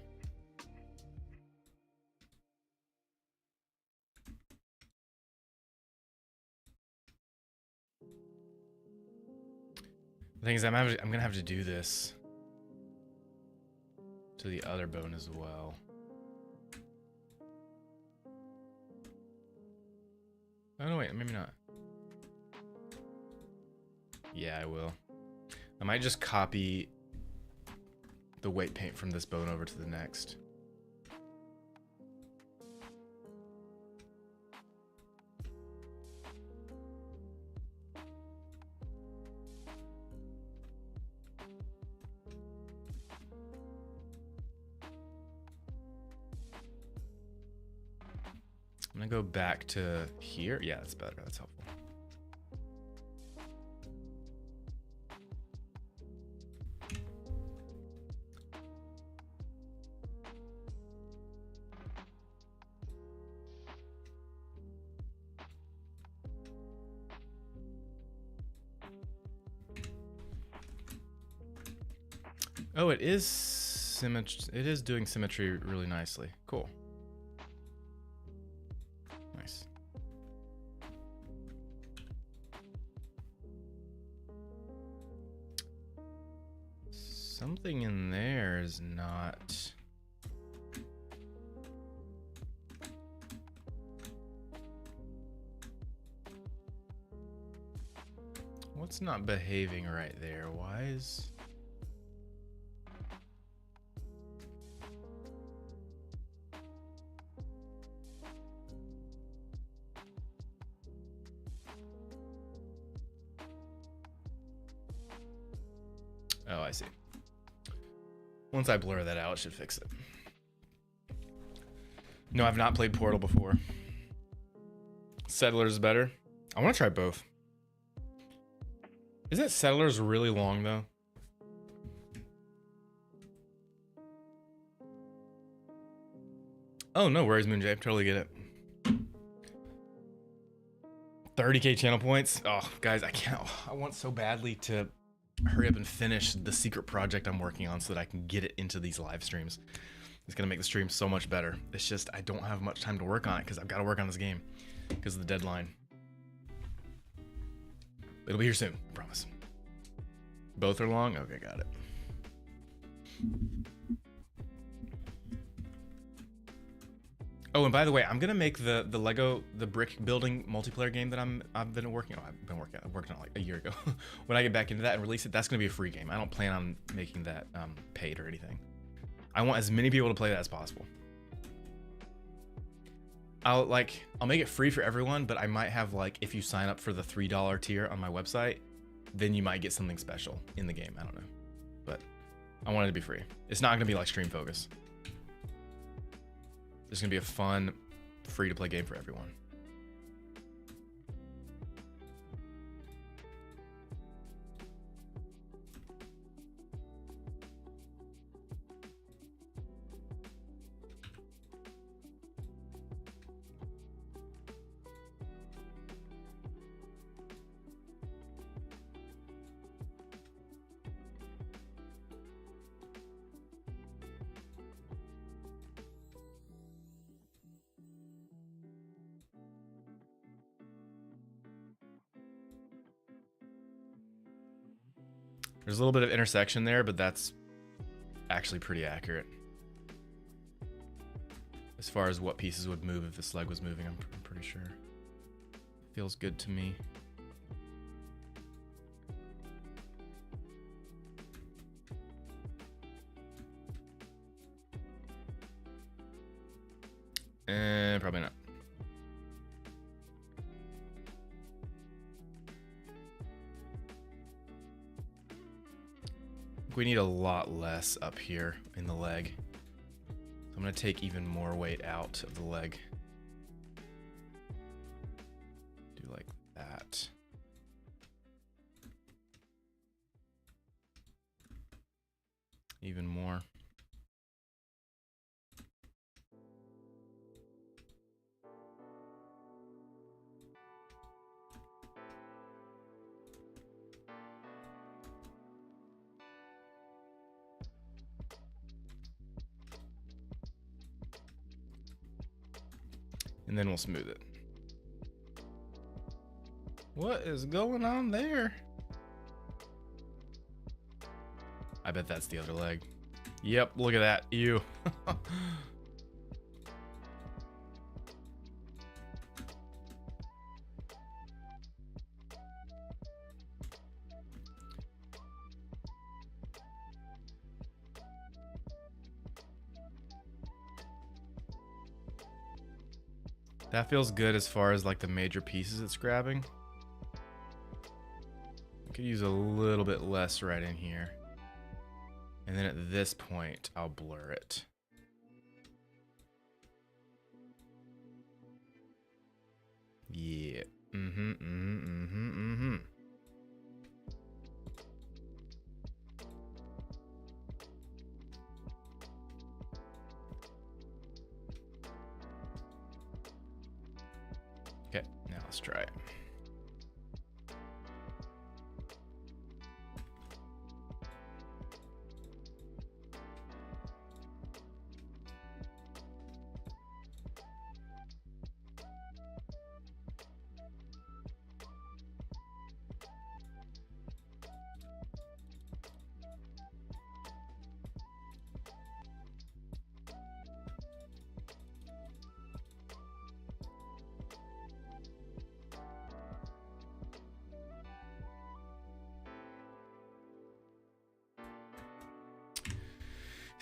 The thing is, I'm gonna have to do this to the other bone as well. Oh no, wait, maybe not. Yeah, I will. I might just copy the weight paint from this bone over to the next. I'm gonna go back to here. Yeah, that's better. That's helpful. Oh, it is symmetry. It is doing symmetry really nicely. Cool. Nice. Something in there is not... What's not behaving right there? Why is... Oh, I see. Once I blur that out, it should fix it. No, I've not played Portal before. Settlers better. I want to try both. Isn't Settlers really long, though? Oh, no worries, Moonjay. Totally get it. 30k channel points. Oh, guys, I can't. I want so badly to hurry up and finish the secret project I'm working on so that I can get it into these live streams. It's going to make the stream so much better. It's just I don't have much time to work on it because I've got to work on this game because of the deadline. It'll be here soon, I promise. Both are long? Okay, got it. Oh, and by the way, I'm gonna make the Lego brick building multiplayer game that I've been working on. I worked on it like a year ago. When I get back into that and release it, that's gonna be a free game. I don't plan on making that paid or anything. I want as many people to play that as possible. I'll make it free for everyone, but I might have like if you sign up for the $3 tier on my website, then you might get something special in the game. I don't know, but I want it to be free. It's not gonna be like Stream Focus. It's gonna be a fun, free-to-play game for everyone. There's a little bit of intersection there, but that's actually pretty accurate. As far as what pieces would move if this leg was moving, I'm pretty sure. Feels good to me. Probably not. We need a lot less up here in the leg. So I'm gonna take even more weight out of the leg. Do like that. Even more. And then we'll smooth it. What is going on there? I bet that's the other leg. Yep, look at that. Ew. That feels good as far as like the major pieces it's grabbing. I could use a little bit less right in here. And then at this point, I'll blur it. Yeah. Okay, now let's try it.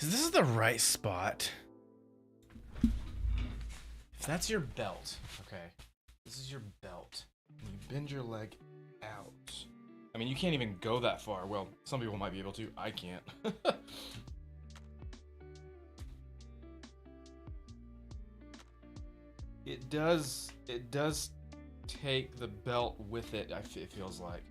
Is this the right spot? If that's your belt, okay. This is your belt. And you bend your leg out. I mean, you can't even go that far. Well, some people might be able to. I can't. It does take the belt with it, it feels like.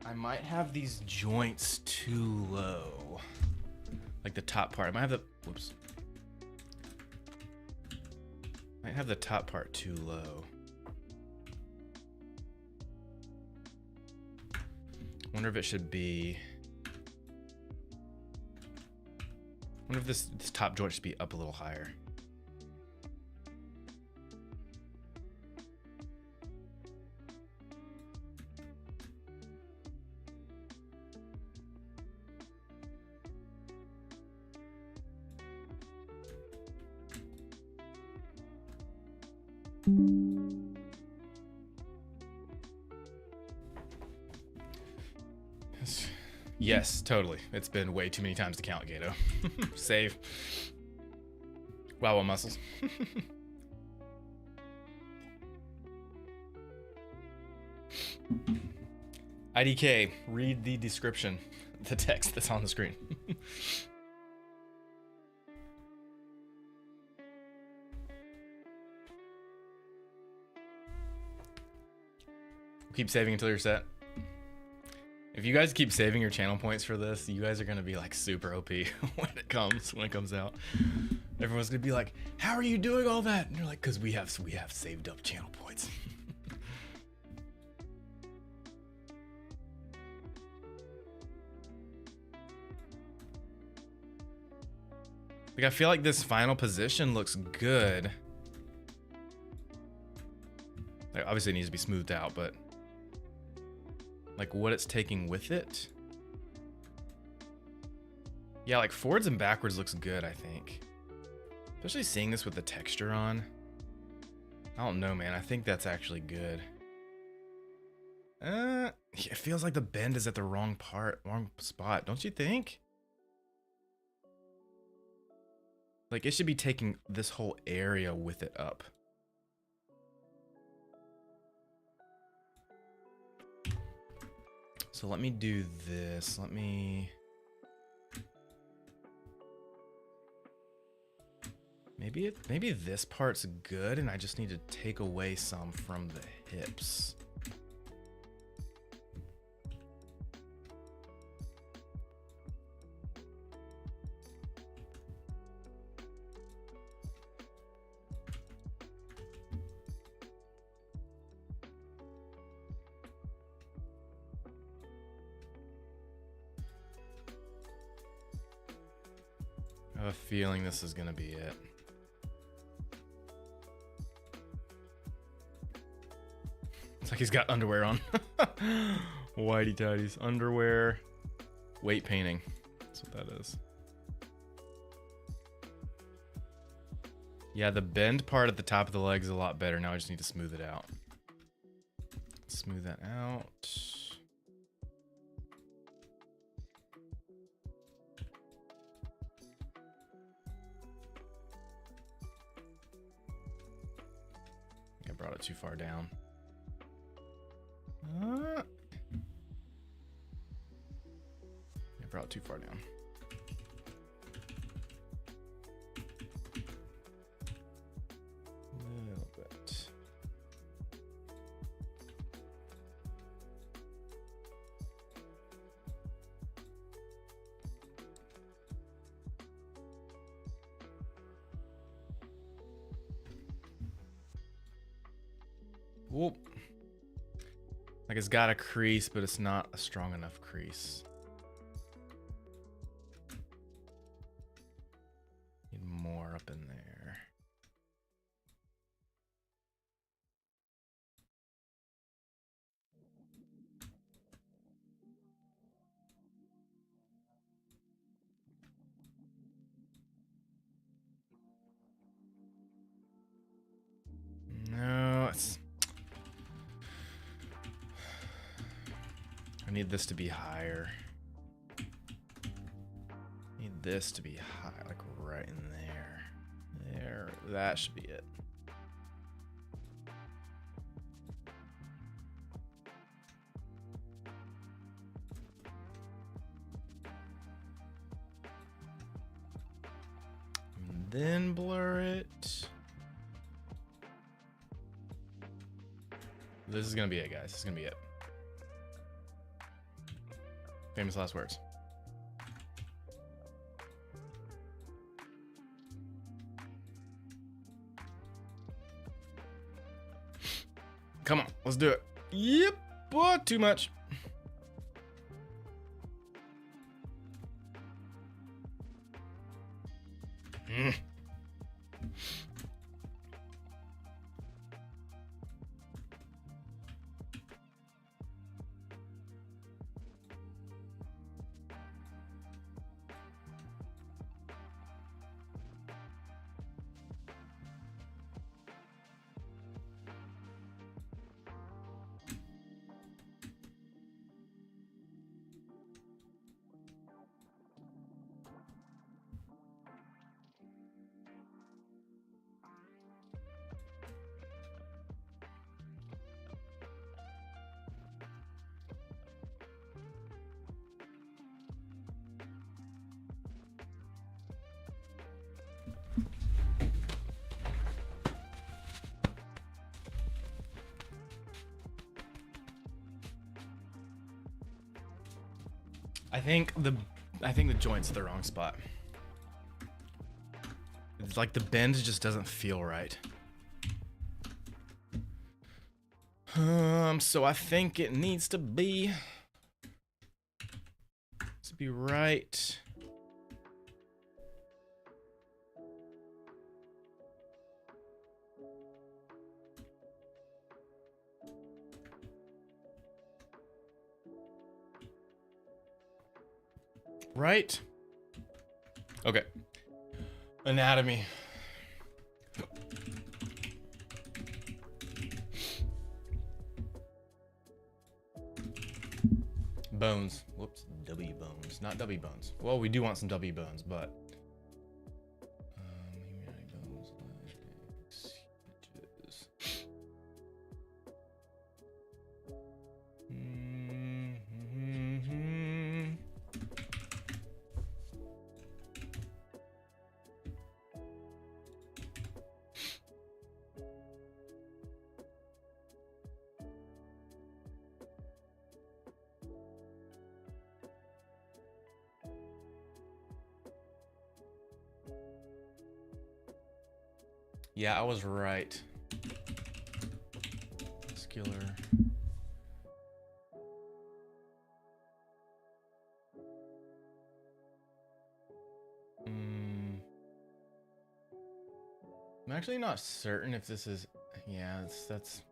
I might have these joints too low. Like the top part. I might have the, whoops. Might have the top part too low. Wonder if it should be, wonder if this top joint should be up a little higher. Yes, totally. It's been way too many times to count, Gato. Save. Wow, what muscles. IDK, read the description, the text that's on the screen. Keep saving until you're set. If you guys keep saving your channel points for this, you guys are gonna be like super OP when it comes out. Everyone's gonna be like, "How are you doing all that?" And you're like, "Cause we have saved up channel points." Like, I feel like this final position looks good. Like, obviously it needs to be smoothed out, but like what it's taking with it. Yeah, like forwards and backwards looks good, I think. Especially seeing this with the texture on. I don't know, man. I think that's actually good. It feels like the bend is at the wrong spot, don't you think? Like it should be taking this whole area with it up. So let me do this. Maybe this part's good and I just need to take away some from the hips. I have a feeling this is gonna be it. It's like he's got underwear on. Whitey tighties. Underwear. Weight painting. That's what that is. Yeah, the bend part at the top of the leg is a lot better. Now I just need to smooth it out. Smooth that out. I brought it too far down. I brought it too far down. A little bit. Whoop. Like it's got a crease, but it's not a strong enough crease. Need more up in there. No, it's... I need this to be higher. this to be high, like right in there. There, that should be it. And then blur it. This is gonna be it, guys. This is gonna be it. Famous last words. Come on, let's do it. Yep, oh, too much. I think the joint's the wrong spot. It's like the bend just doesn't feel right. So I think it needs to be right. Right? Okay. Anatomy. Bones. Whoops. W bones. Not W bones. Well, we do want some W bones, but bones, legs, hinges. Yeah, I was right. Muscular. I'm actually not certain if this is. Yeah, that's.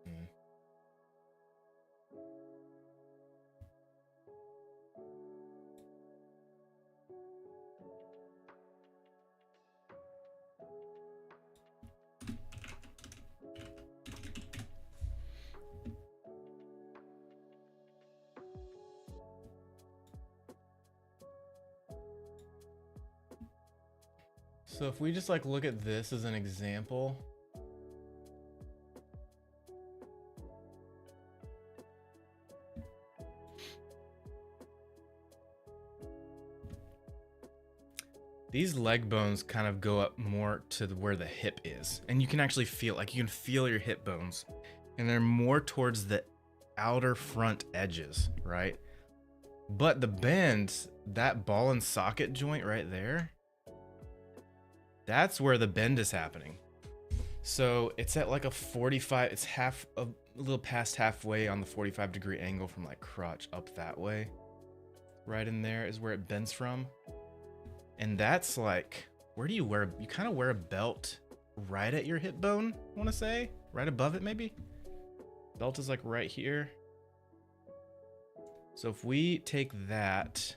So if we just like look at this as an example. These leg bones kind of go up more to where the hip is. And you can actually feel, like you can feel your hip bones. And they're more towards the outer front edges, right? But the bend, that ball and socket joint right there, that's where the bend is happening. So it's at like a 45, it's a little past halfway on the 45-degree angle from like crotch up that way. Right in there is where it bends from. And that's like, where do you wear, you kind of wear a belt right at your hip bone, I want to say, right above it maybe. Belt is like right here. So if we take that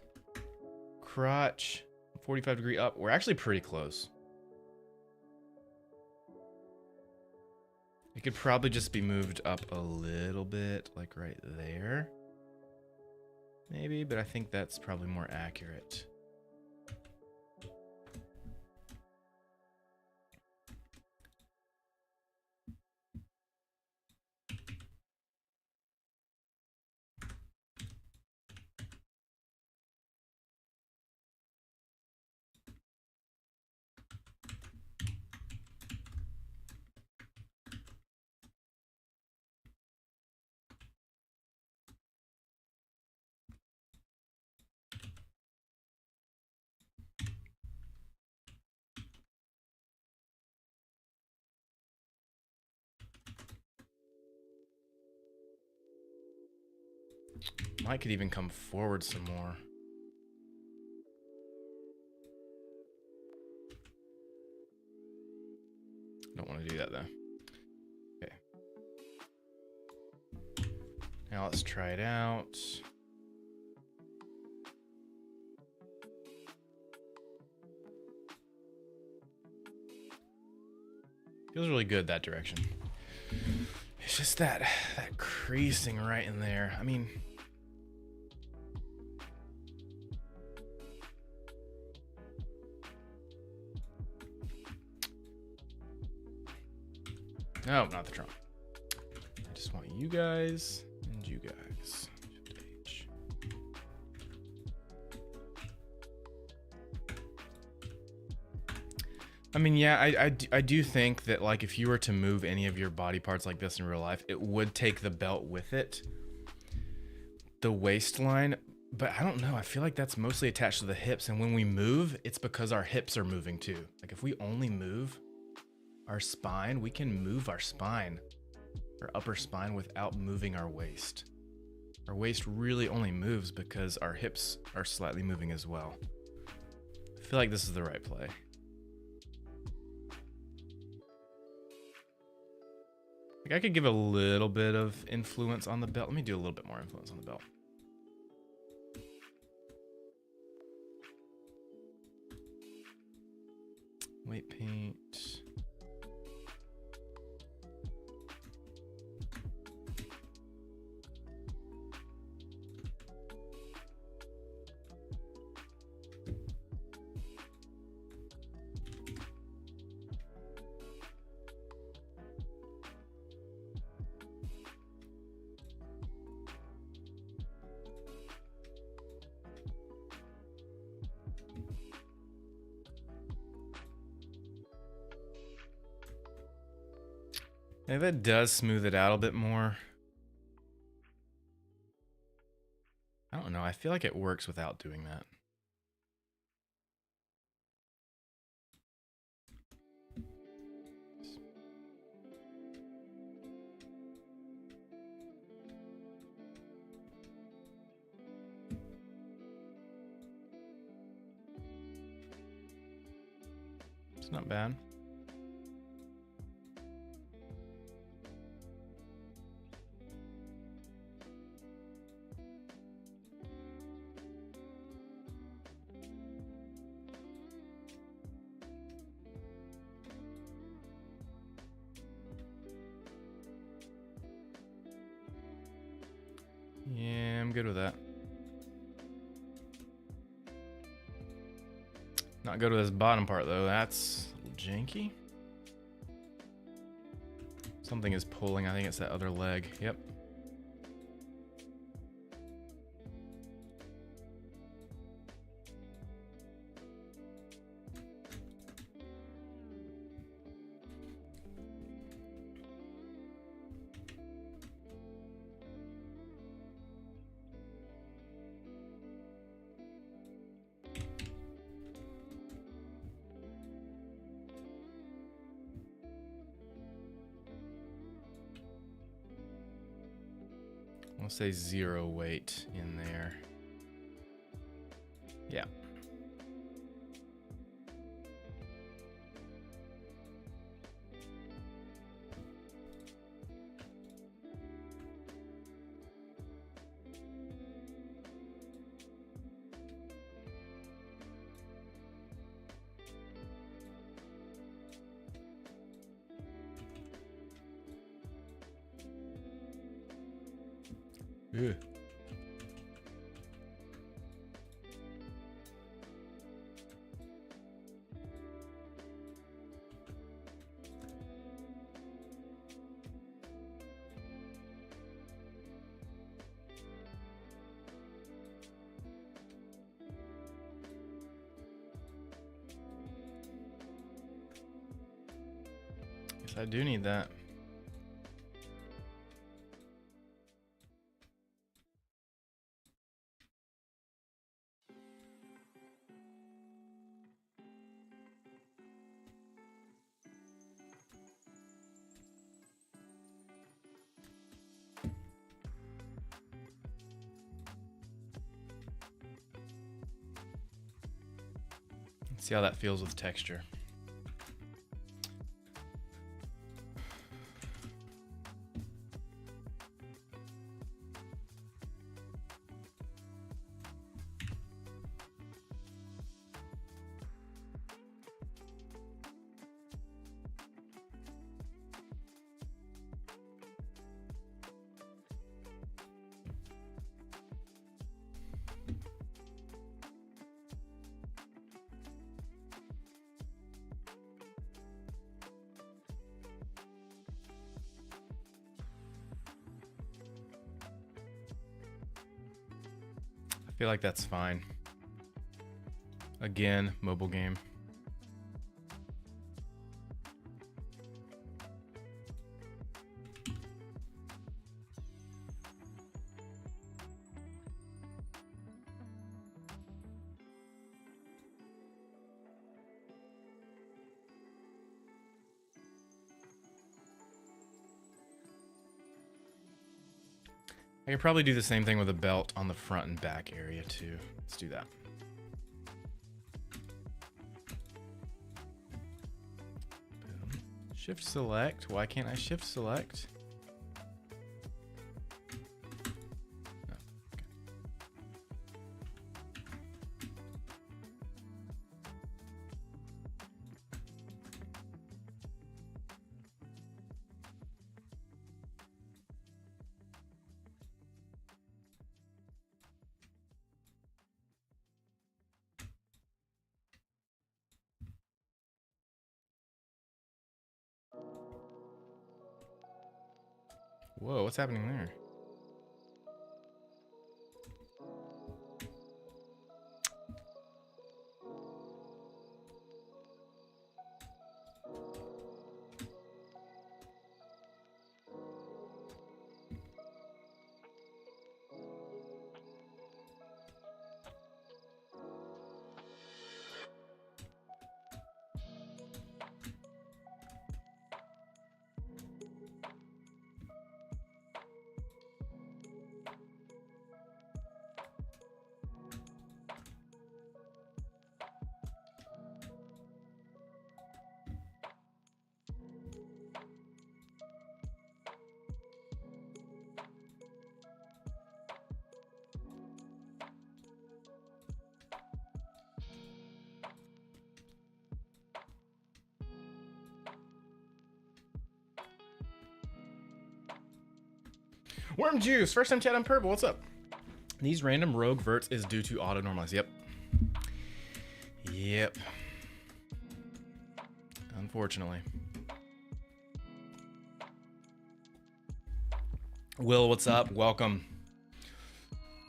crotch 45-degree up, we're actually pretty close. It could probably just be moved up a little bit, like right there. Maybe, but I think that's probably more accurate. Mike could even come forward some more. Don't want to do that though. Okay. Now let's try it out. Feels really good that direction. It's just that creasing right in there. I mean, no, not the trunk. I just want you guys and you guys. I mean, yeah, I do think that, like, if you were to move any of your body parts like this in real life, it would take the belt with it, the waistline, but I don't know. I feel like that's mostly attached to the hips, and when we move, it's because our hips are moving too. Like, if we only move our spine, we can move our spine, our upper spine, without moving our waist. Our waist really only moves because our hips are slightly moving as well. I feel like this is the right play. Like, I could give a little bit of influence on the belt. Let me do a little bit more influence on the belt. Weight paint. Yeah, that does smooth it out a bit more. I don't know. I feel like it works without doing that. It's not bad. Yeah, I'm good with that. Not good with this bottom part though. That's a little janky. Something is pulling. I think it's that other leg. Yep. I'll say 0 weight in there. Yeah. Ugh. Guess I do need that. See how that feels with texture. I feel like that's fine. Again, mobile game. I could probably do the same thing with a belt on the front and back area too. Let's do that. Boom. Shift select. Why can't I shift select? No. Okay. Whoa, what's happening there? Worm Juice, first time chat on Purple, what's up? These random rogue verts is due to auto normalize. Yep. Yep. Unfortunately. Will, what's up? Welcome.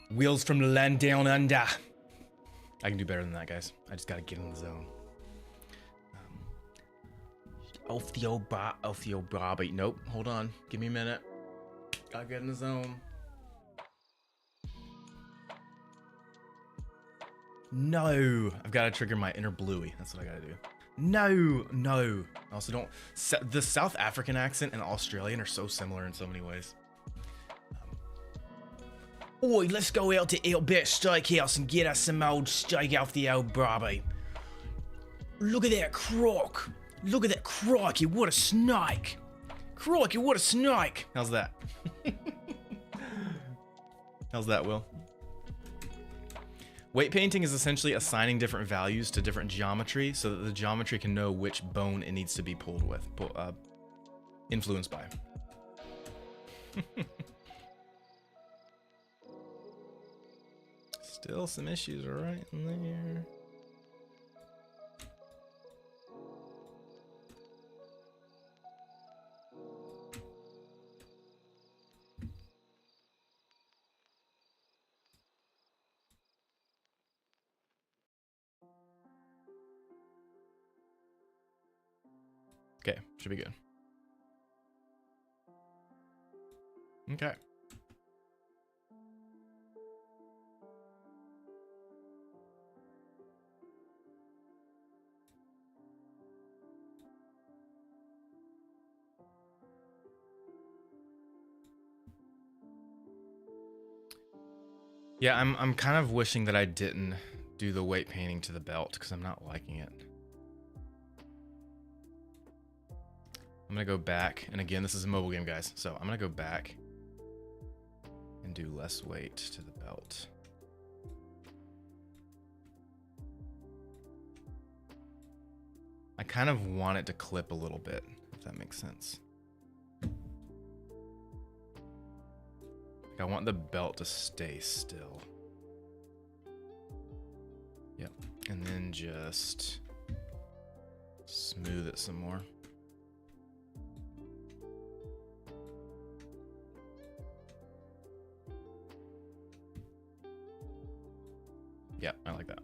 Will's from the land down under. I can do better than that, guys. I just gotta get in the zone. Off the old Bobby. Nope, hold on. Give me a minute. Gotta get in the zone. No, I've got to trigger my inner Bluey. That's what I gotta do. No. I also don't. The South African accent and Australian are so similar in so many ways. Oi, let's go out to Outback Steakhouse and get us some old steak off the old Barbie. Look at that croc. Look at that crikey, what a snake. Crikey, what a snake. How's that? How's that, Will? Weight painting is essentially assigning different values to different geometry so that the geometry can know which bone it needs to be pulled with, influenced by. Still some issues right in there. Okay, should be good. Okay. Yeah, I'm kind of wishing that I didn't do the weight painting to the belt because I'm not liking it. I'm gonna go back, and again, this is a mobile game, guys, so I'm gonna go back and do less weight to the belt. I kind of want it to clip a little bit, if that makes sense. Like, I want the belt to stay still. Yep, and then just smooth it some more. Yeah, I like that.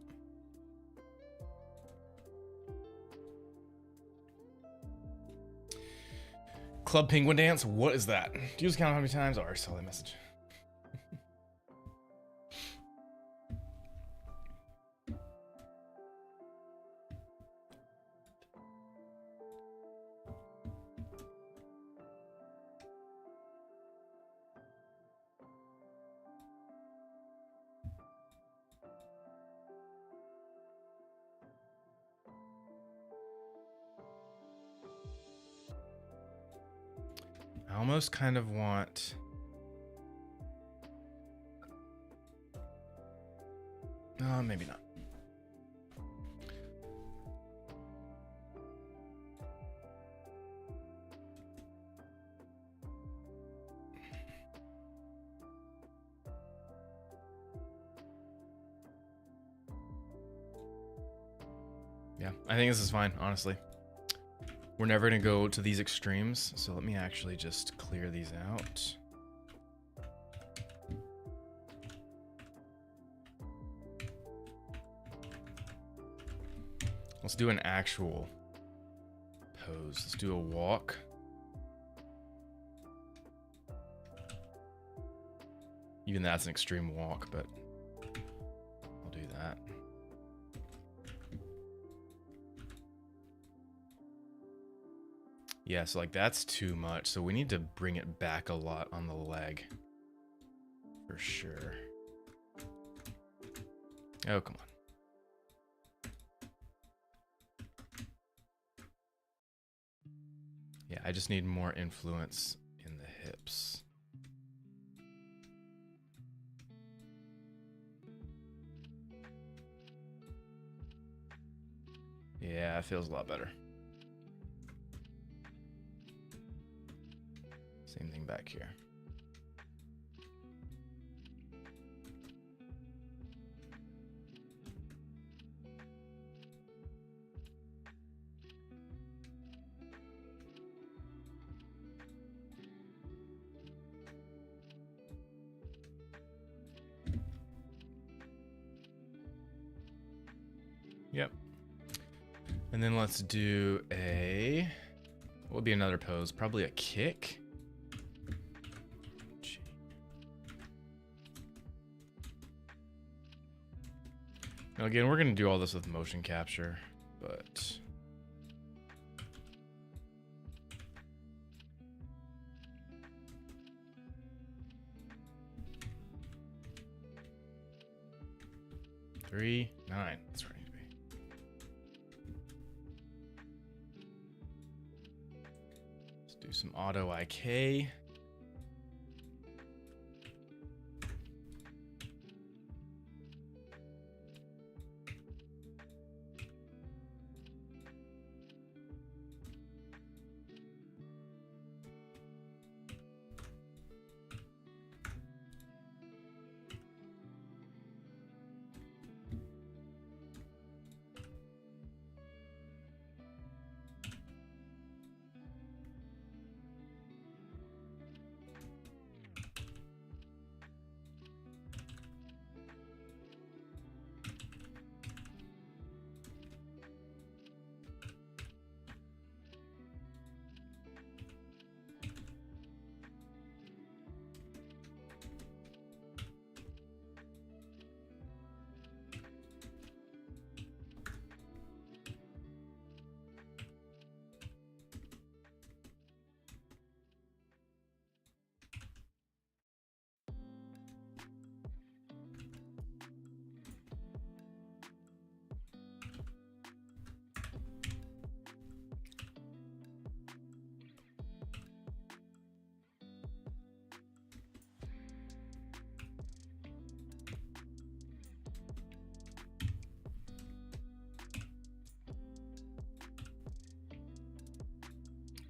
Club Penguin Dance? What is that? Do you just count how many times? Oh, I saw that message. I almost kind of want... maybe not. Yeah, I think this is fine, honestly. We're never going to go to these extremes, so let me actually just clear these out. Let's do an actual pose. Let's do a walk. Even that's an extreme walk, but I'll do that. Yeah, so like that's too much. So we need to bring it back a lot on the leg. For sure. Oh, come on. Yeah, I just need more influence in the hips. Yeah, it feels a lot better. Same thing back here. Yep. And then let's do a... what would be another pose? Probably a kick. Now again, we're going to do all this with motion capture, but... Three, 9. That's where I need to be. Let's do some auto IK.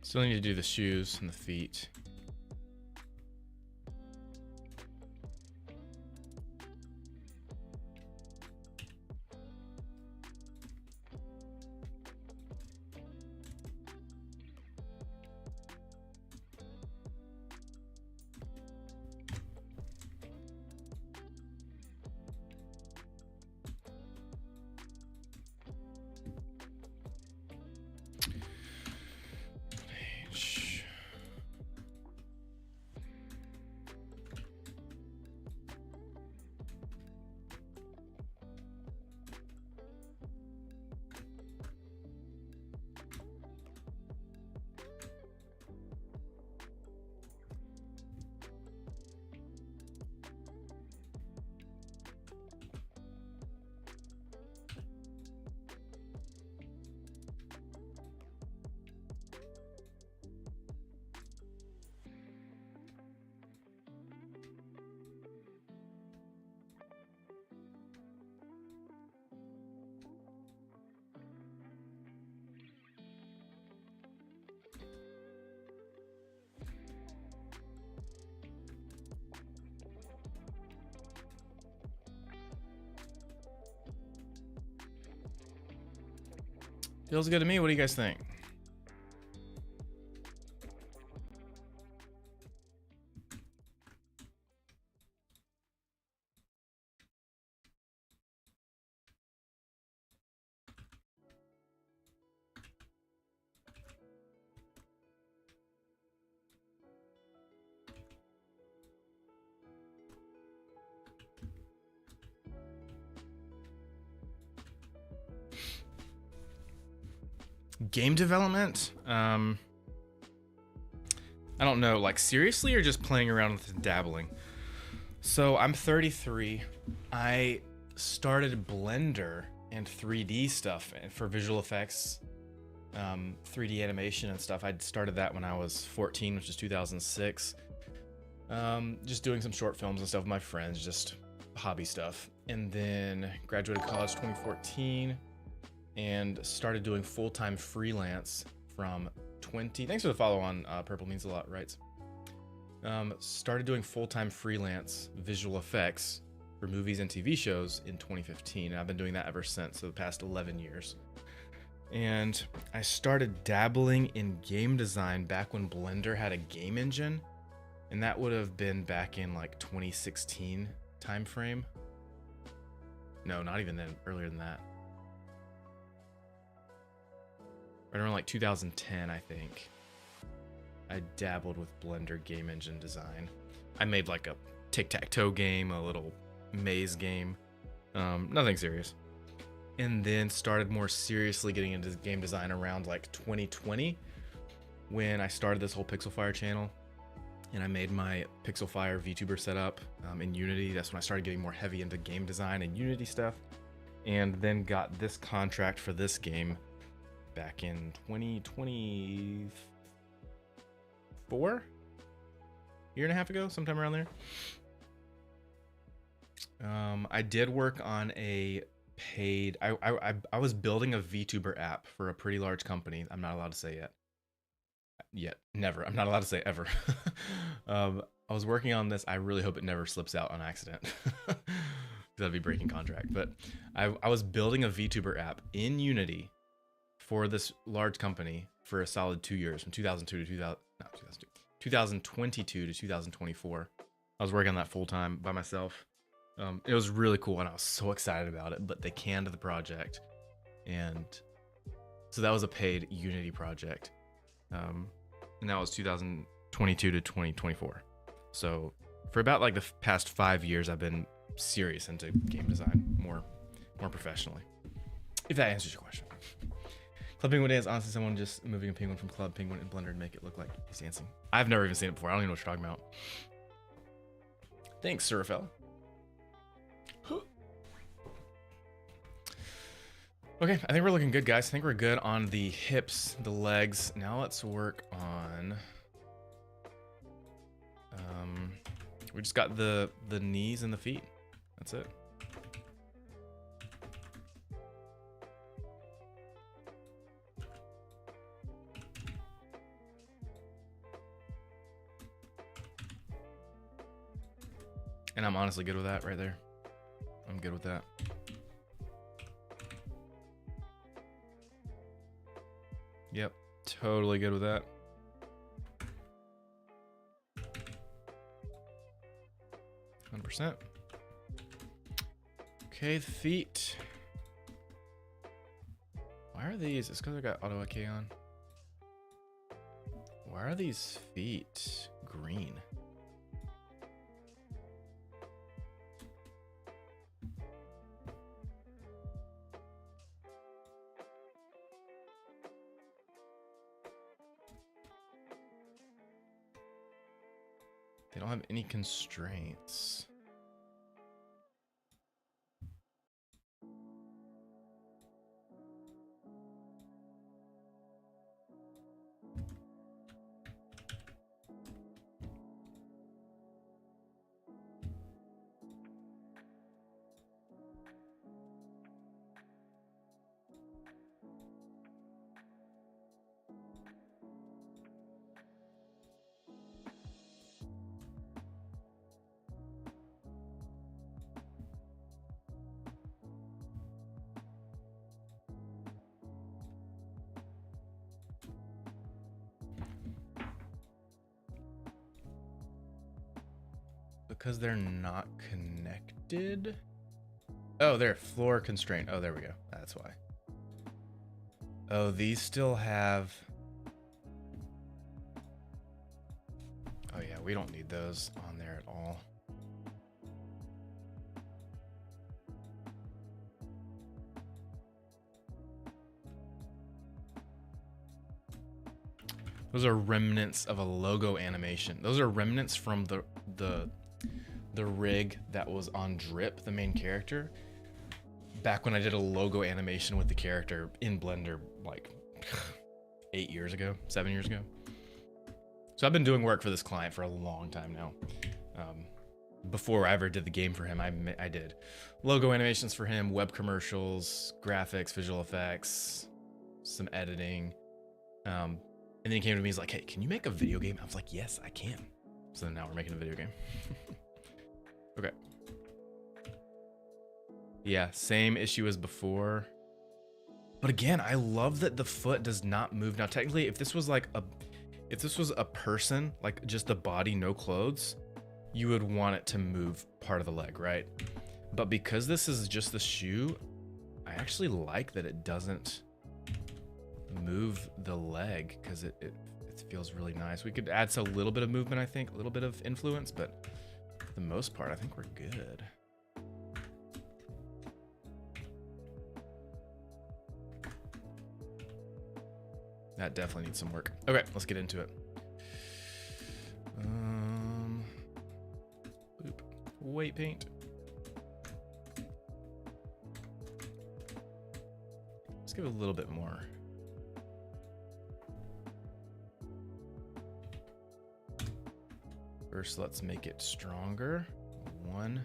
Still need to do the shoes and the feet. Feels good to me. What do you guys think? Game development? I don't know, like seriously or just playing around with dabbling? So I'm 33. I started Blender and 3D stuff for visual effects, 3D animation and stuff. I started that when I was 14, which is 2006. Just doing some short films and stuff with my friends, just hobby stuff. And then graduated college 2014 and started doing full-time freelance from thanks for the follow on Purple Means a Lot, right? Started doing full-time freelance visual effects for movies and TV shows in 2015, and I've been doing that ever since, so the past 11 years. And I started dabbling in game design back when Blender had a game engine, and that would have been back in like 2016 time frame. No, not even then, earlier than that. Right around like 2010, I think. I dabbled with Blender game engine design. I made like a tic-tac-toe game, a little maze game, nothing serious. And then started more seriously getting into game design around like 2020 when I started this whole Pixelfire channel. And I made my Pixelfire VTuber setup in Unity. That's when I started getting more heavy into game design and Unity stuff. And then got this contract for this game back in 2024? Year and a half ago, sometime around there. I did work on a paid... I was building a VTuber app for a pretty large company. I'm not allowed to say yet. Never. I'm not allowed to say ever. I was working on this. I really hope it never slips out on accident. That'd be breaking contract. But I was building a VTuber app in Unity for this large company for a solid 2 years, from 2022 to 2024. I was working on that full time by myself. It was really cool, and I was so excited about it, but they canned the project. And so that was a paid Unity project. And that was 2022 to 2024. So for about like the past 5 years, I've been serious into game design more professionally. If that answers your question. Club Penguin Dance, honestly, someone just moving a penguin from Club Penguin in Blender and make it look like he's dancing. I've never even seen it before. I don't even know what you're talking about. Thanks, Surafel. Okay, I think we're looking good, guys. I think we're good on the hips, the legs. Now let's work on... we just got the knees and the feet. That's it. And I'm honestly good with that right there. I'm good with that. Yep, totally good with that. %. Okay, the feet. Why are these? It's because I got auto AK on. Why are these feet green? They don't have any constraints. Because they're not connected? Oh, they're floor constraint. Oh, there we go. That's why. Oh, these still have... Oh yeah, we don't need those on there at all. Those are remnants of a logo animation. Those are remnants from the rig that was on Drip, the main character, back when I did a logo animation with the character in Blender like 8 years ago, 7 years ago. So I've been doing work for this client for a long time now. Before I ever did the game for him, I did logo animations for him, web commercials, graphics, visual effects, some editing. And then he came to me, he's like, hey, can you make a video game? I was like, yes, I can. So now we're making a video game. Okay. Yeah, same issue as before. But again, I love that the foot does not move. Now, technically, if this was a person, like just the body, no clothes, you would want it to move part of the leg, right? But because this is just the shoe, I actually like that it doesn't move the leg because it feels really nice. We could add a little bit of movement, I think, a little bit of influence, but for the most part, I think we're good. That definitely needs some work. Okay, let's get into it. Weight paint. Let's give it a little bit more. First, let's make it stronger. 1.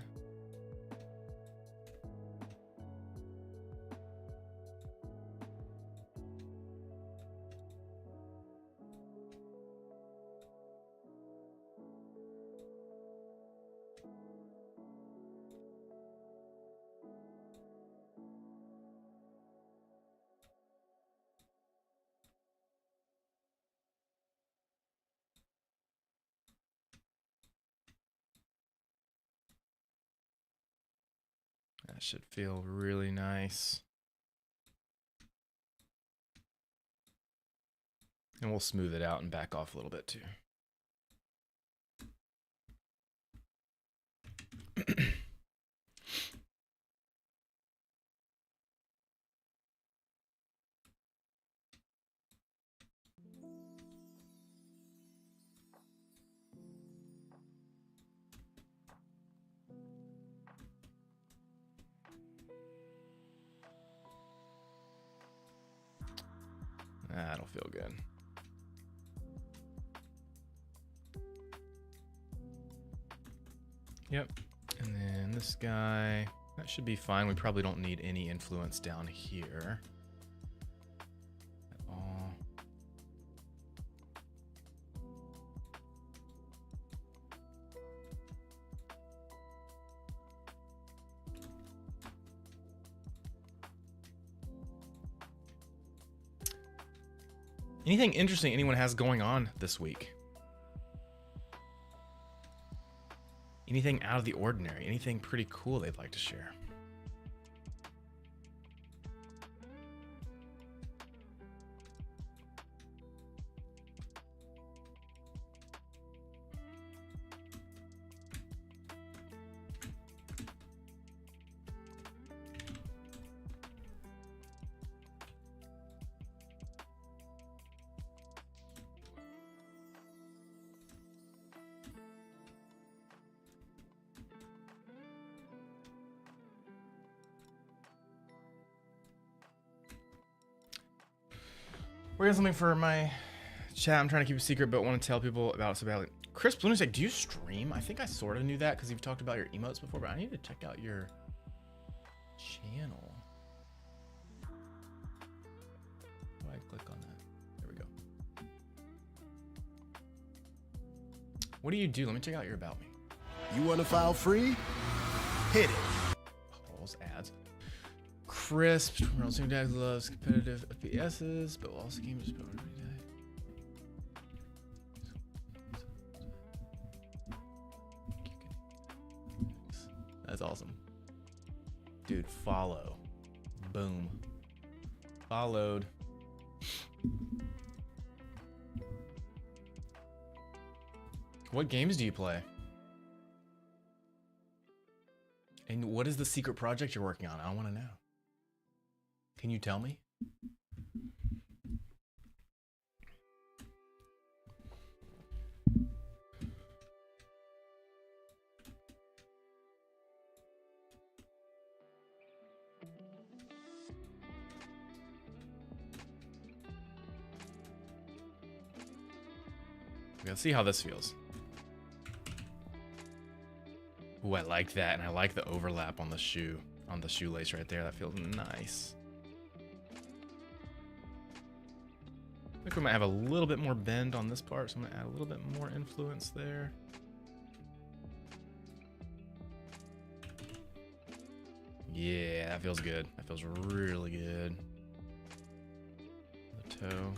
That should feel really nice. And we'll smooth it out and back off a little bit too. That'll feel good. Yep. And then this guy, that should be fine. We probably don't need any influence down here at all. Anything interesting anyone has going on this week? Anything out of the ordinary? Anything pretty cool they'd like to share? We're getting something for my chat. I'm trying to keep a secret, but want to tell people about it so badly. Chris Bloom's like, do you stream? I think I sort of knew that because you've talked about your emotes before, but I need to check out your channel. How do I click on that? There we go. What do you do? Let me check out your about me. You want to file free? Hit it. Polls, ads. Crisp, Rolling Dags loves competitive FPSs, but also games every day. That's awesome. Dude, follow. Boom. Followed. What games do you play? And what is the secret project you're working on? I want to know. Can you tell me? Let's see how this feels. Ooh, I like that, and I like the overlap on the shoe, on the shoelace right there. That feels nice. I think we might have a little bit more bend on this part, so I'm gonna add a little bit more influence there. Yeah, that feels good. That feels really good. The toe.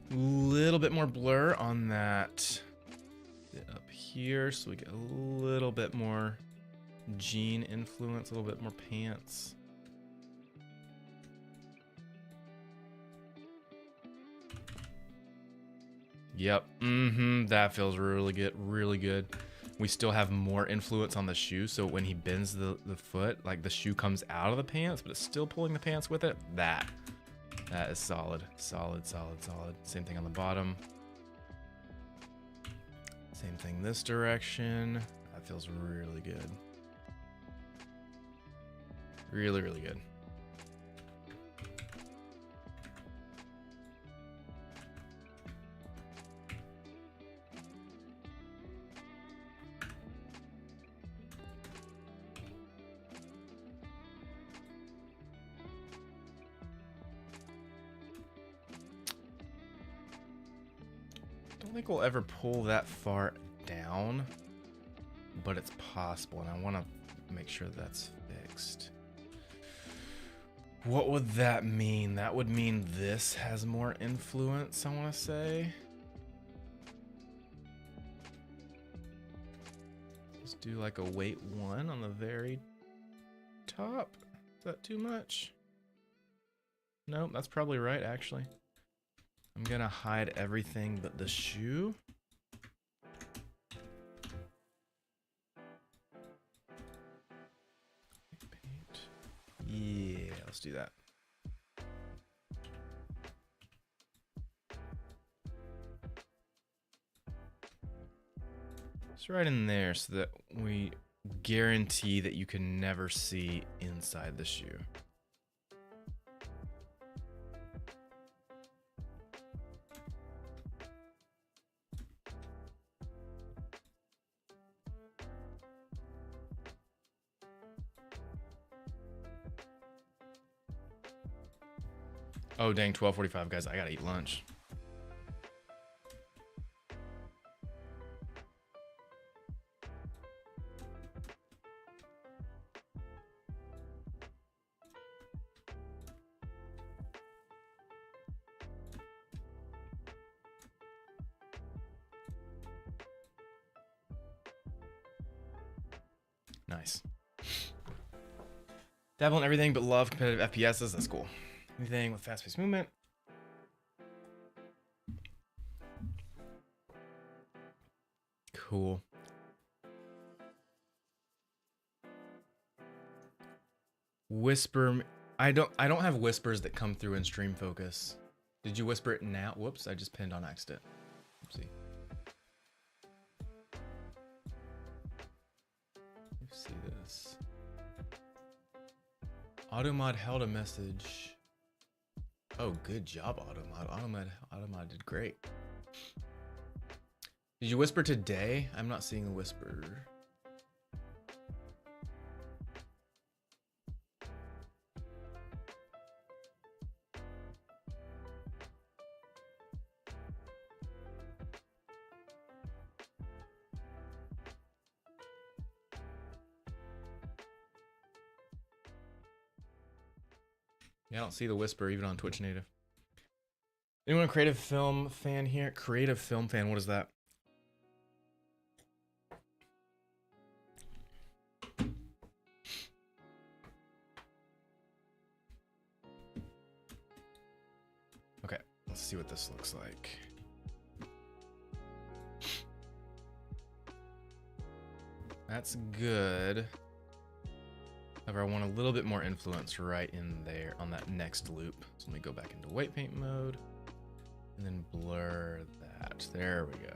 Little bit more blur on that up here, so we get a little bit more jean influence, a little bit more pants. Yep. That feels really good. Really good. We still have more influence on the shoe, so when he bends the foot, like the shoe comes out of the pants, but it's still pulling the pants with it. That is solid. Solid, solid, solid. Same thing on the bottom. Same thing this direction. That feels really good. Really, really good. I don't think we'll ever pull that far down, but it's possible, and I want to make sure that's fixed. What would that mean? That would mean this has more influence, I want to say. Let's do like a weight 1 on the very top. Is that too much? Nope, that's probably right, actually. I'm gonna hide everything but the shoe. Paint. Yeah, let's do that. It's right in there so that we guarantee that you can never see inside the shoe. Oh, dang, 12:45, guys. I gotta eat lunch. Nice. Dabble in everything but love competitive FPSs. That's cool. Anything with fast-paced movement. Cool. Whisper. I don't have whispers that come through in stream focus. Did you whisper it now? Whoops, I just pinned on accident. Oopsie. Let's see this. Automod held a message. Oh, good job, Automod. Automod did great. Did you whisper today? I'm not seeing a whisper. Yeah, I don't see the whisper even on Twitch native. Anyone a creative film fan here? Creative film fan, what is that? Okay, let's see what this looks like. That's good. However, I want a little bit more influence right in there on that next loop. So let me go back into weight paint mode and then blur that. There we go.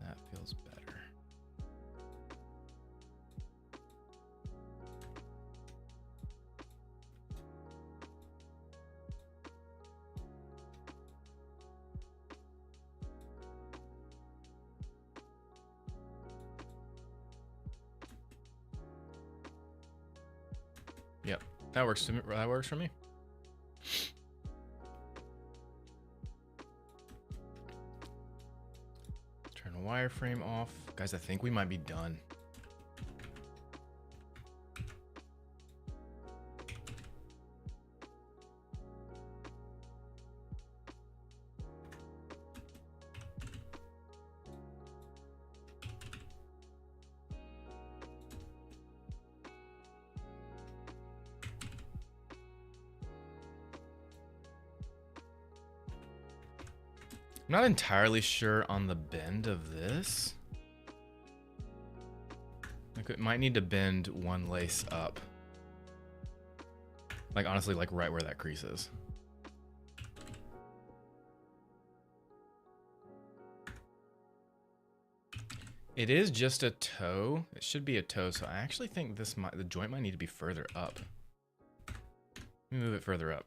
That feels better. Yep, that works. That works for me. Turn the wireframe off, guys. I think we might be done. I'm not entirely sure on the bend of this. Like, it might need to bend one lace up. Like, honestly, like right where that crease is. It is just a toe. It should be a toe, so I actually think this might, the joint might need to be further up. Let me move it further up.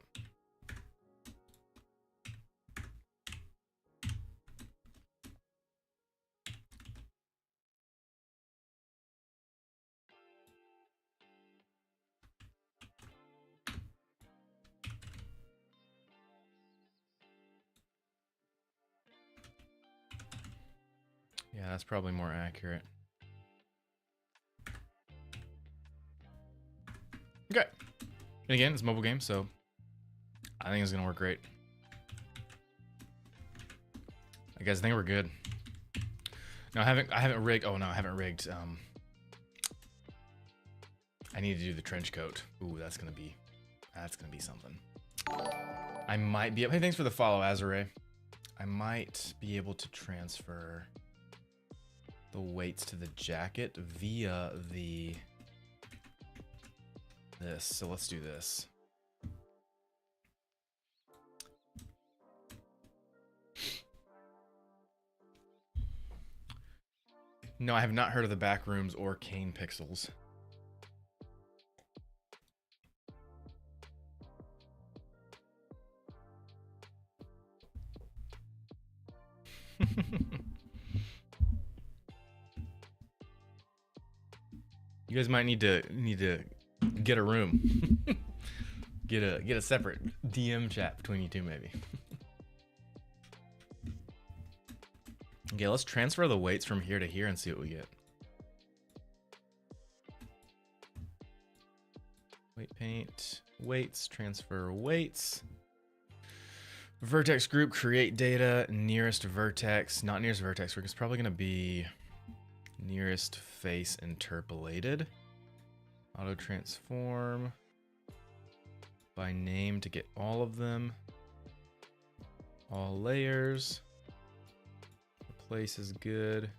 Yeah, that's probably more accurate. Okay. And again, it's a mobile game, so I think it's gonna work great. I guys think we're good. No, I haven't rigged. Oh no, I haven't rigged. I need to do the trench coat. Ooh, that's gonna be something. I might be. Hey, thanks for the follow, Azure. I might be able to transfer the weights to the jacket via this. So let's do this. No, I have not heard of the back rooms or Kane Pixels. You guys might need to get a room. get a separate DM chat between you two, maybe. Okay, let's transfer the weights from here to here and see what we get. Weight paint, weights, transfer weights. Vertex group, create data, nearest vertex. Not nearest vertex, it's probably gonna be Nearest face interpolated. Auto transform by name to get all of them. All layers. Replace is good.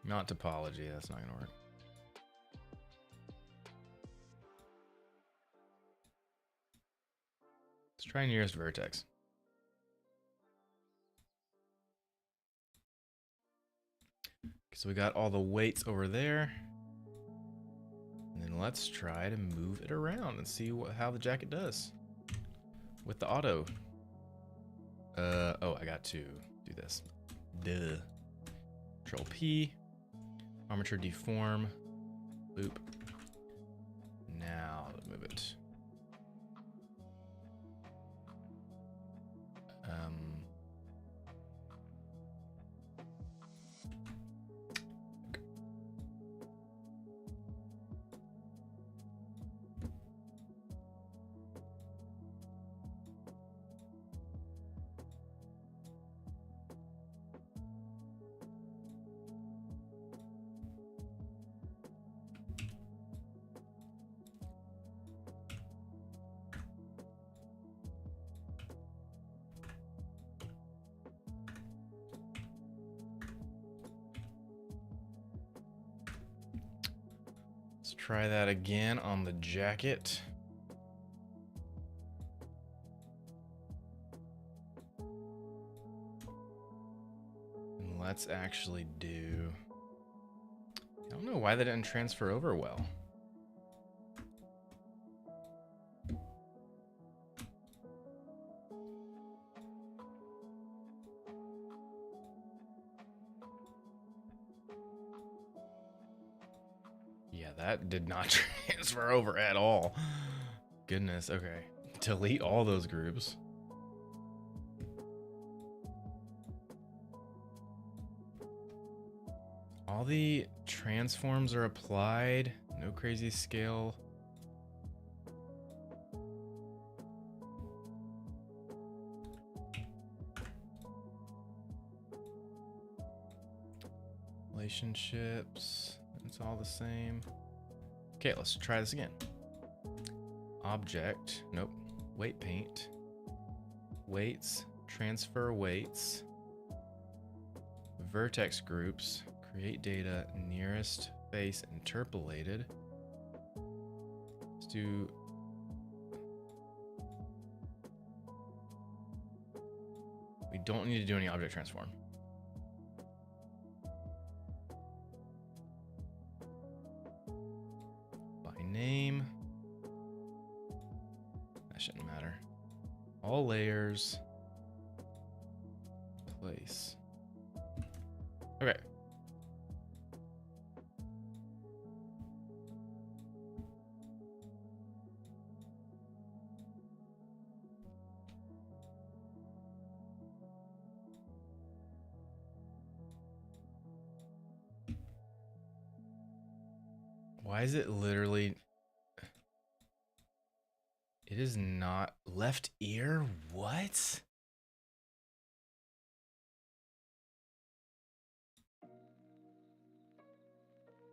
Not topology, that's not gonna work. Let's try nearest vertex. So we got all the weights over there. And then let's try to move it around and see how the jacket does with the auto. Oh, I got to do this. Duh. Control P. Armature deform. Boop. Now let's move it. Let's try that again on the jacket. And let's actually do... I don't know why that didn't transfer over well. Yeah, that did not transfer over at all. Goodness, okay. Delete all those groups. All the transforms are applied. No crazy scale. Relationships. It's all the same. Okay, let's try this again. Object. Nope. Weight paint. Weights. Transfer weights. Vertex groups. Create data. Nearest face interpolated. Let's do... We don't need to do any object transform. Name. That shouldn't matter. All layers. Place. Okay. Why is it literally... It is not left ear? What?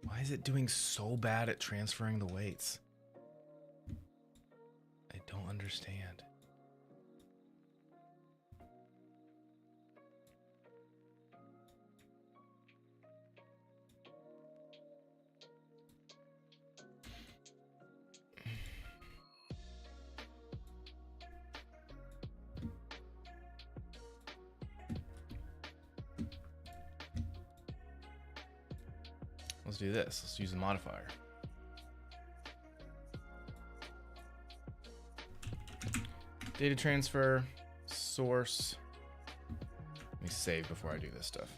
Why is it doing so bad at transferring the weights? I don't understand. Let's do this. Let's use the modifier. Data transfer, source. Let me save before I do this stuff.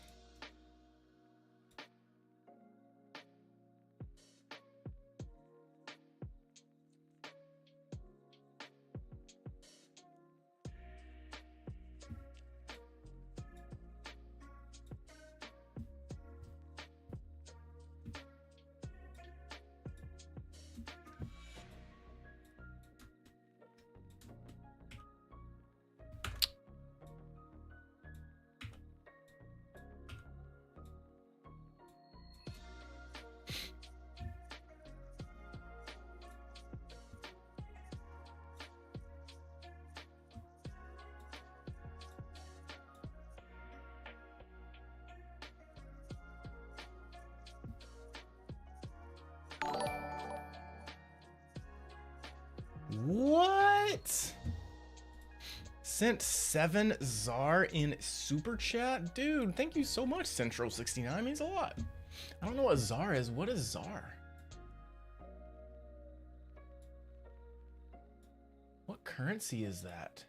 What? Sent 7 Czar in super chat? Dude, thank you so much, Central69. Means a lot. I don't know what Czar is. What is Czar? What currency is that?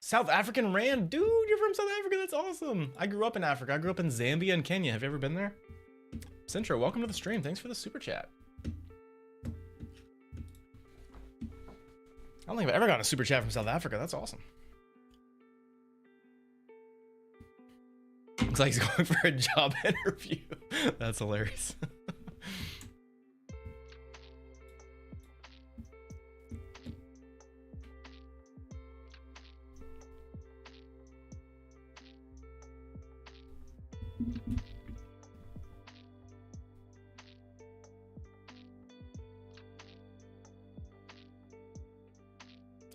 South African Rand? Dude, you're from South Africa. That's awesome. I grew up in Africa. I grew up in Zambia and Kenya. Have you ever been there? Centro, welcome to the stream. Thanks for the super chat. I don't think I've ever gotten a super chat from South Africa. That's awesome. Looks like he's going for a job interview. That's hilarious.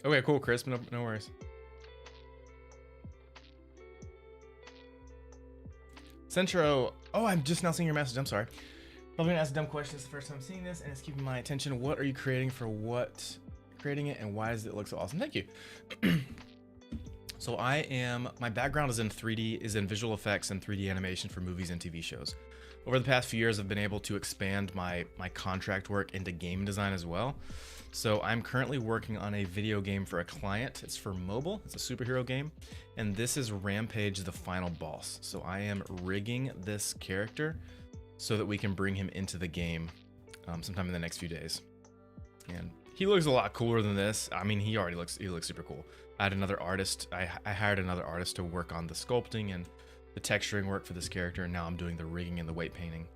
Okay, cool, Chris. No worries. Centro. Oh, I'm just now seeing your message. I'm sorry. Probably gonna ask a dumb question. It's the first time seeing this, and it's keeping my attention. What are you creating for what? Creating it, and why does it look so awesome? Thank you. So my background is in 3D, is in visual effects and 3D animation for movies and TV shows. Over the past few years, I've been able to expand my contract work into game design as well. So I'm currently working on a video game for a client. It's for mobile. It's a superhero game. And this is Rampage, the final boss. So I am rigging this character so that we can bring him into the game sometime in the next few days. And he looks a lot cooler than this. I mean, he looks super cool. I had another artist. I hired another artist to work on the sculpting and the texturing work for this character. And now I'm doing the rigging and the weight painting.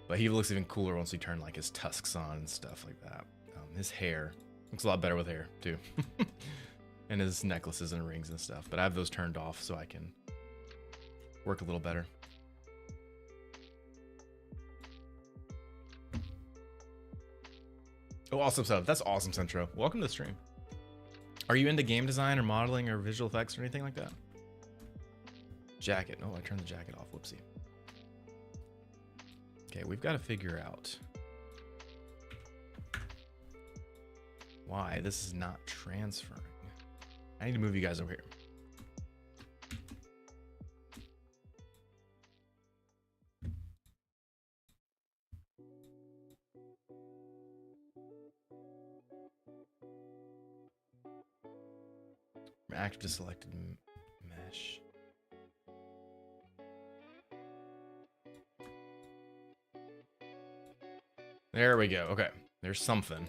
But he looks even cooler once we turn like his tusks on and stuff like that. His hair looks a lot better with hair too. And his necklaces and rings and stuff. But I have those turned off so I can work a little better. Oh, awesome stuff. That's awesome, Centro. Welcome to the stream. Are you into game design or modeling or visual effects or anything like that? Jacket. Oh, I turned the jacket off. Whoopsie. Okay, we've got to figure out why this is not transferring. I need to move you guys over here. Active to selected mesh. There we go. Okay, there's something.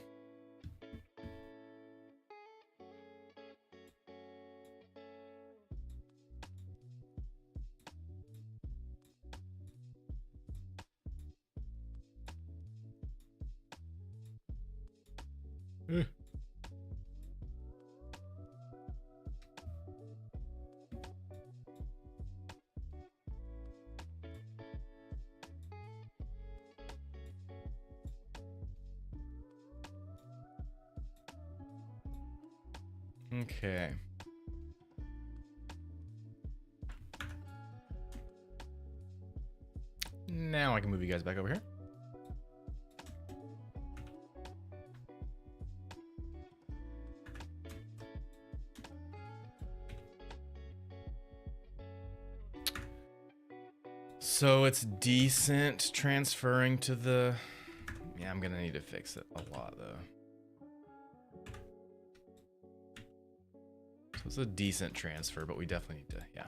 Okay. Now I can move you guys back over here. So it's decent transferring to the... Yeah, I'm gonna need to fix it a lot though. So it's a decent transfer, but we definitely need to, yeah.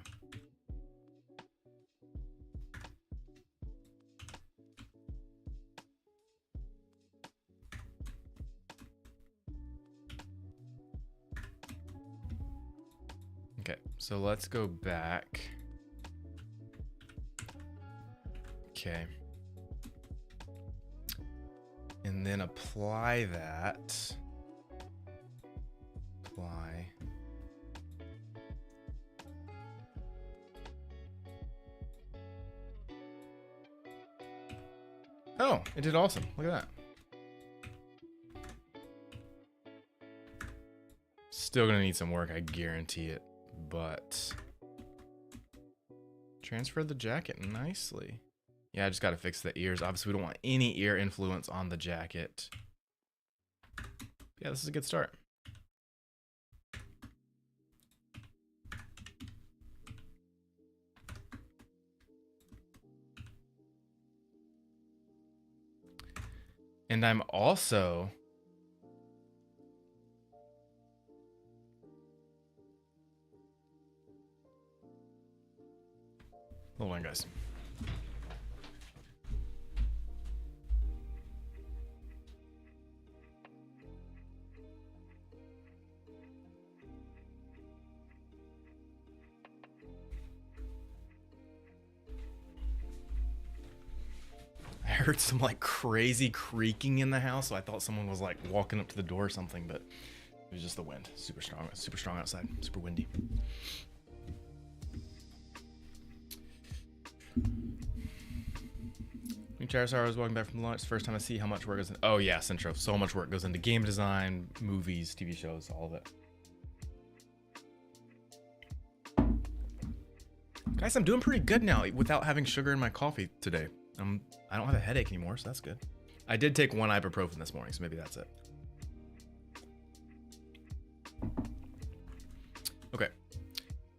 Okay, so let's go back. Okay. And then apply that. Apply. Oh, it did awesome. Look at that. Still gonna need some work, I guarantee it, but transfer the jacket nicely. Yeah, I just got to fix the ears. Obviously, we don't want any ear influence on the jacket. Yeah, this is a good start. And I'm also... Hold on, guys. I heard some like crazy creaking in the house, so I thought someone was like walking up to the door or something, but it was just the wind. Super strong outside, super windy. Charizard was walking back from lunch. First time I see how much work goes in. Oh yeah, Centro. So much work goes into game design, movies, TV shows, all of it. Guys, I'm doing pretty good now without having sugar in my coffee today. I don't have a headache anymore, so that's good. I did take 1 ibuprofen this morning, so maybe that's it. Okay.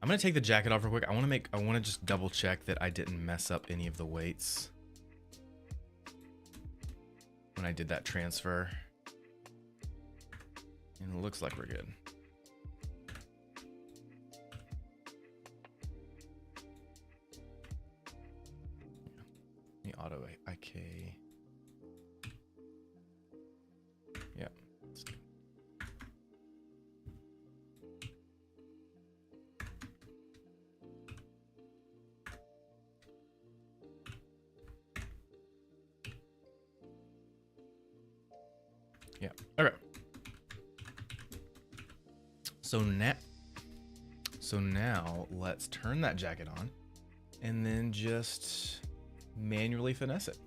I'm gonna take the jacket off real quick. I wanna just double check that I didn't mess up any of the weights when I did that transfer. And it looks like we're good. The auto IK. Yeah, that's good. Yeah. Okay. So now let's turn that jacket on and then just manually finesse it.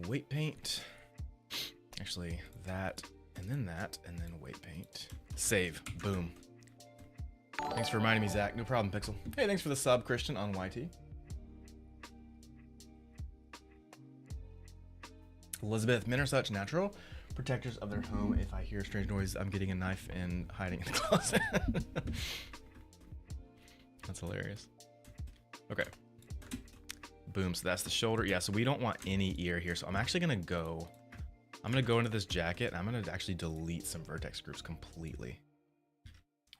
Weight paint. Actually, that and then weight paint. Save. Boom. Thanks for reminding me, Zach. No problem, Pixel. Hey, thanks for the sub, Christian, on YT. Elizabeth, men are such natural protectors of their home. If I hear a strange noise, I'm getting a knife and hiding in the closet. That's hilarious. Okay. Boom. So that's the shoulder. Yeah, so we don't want any ear here. So I'm actually going to go into this jacket and I'm going to actually delete some vertex groups completely.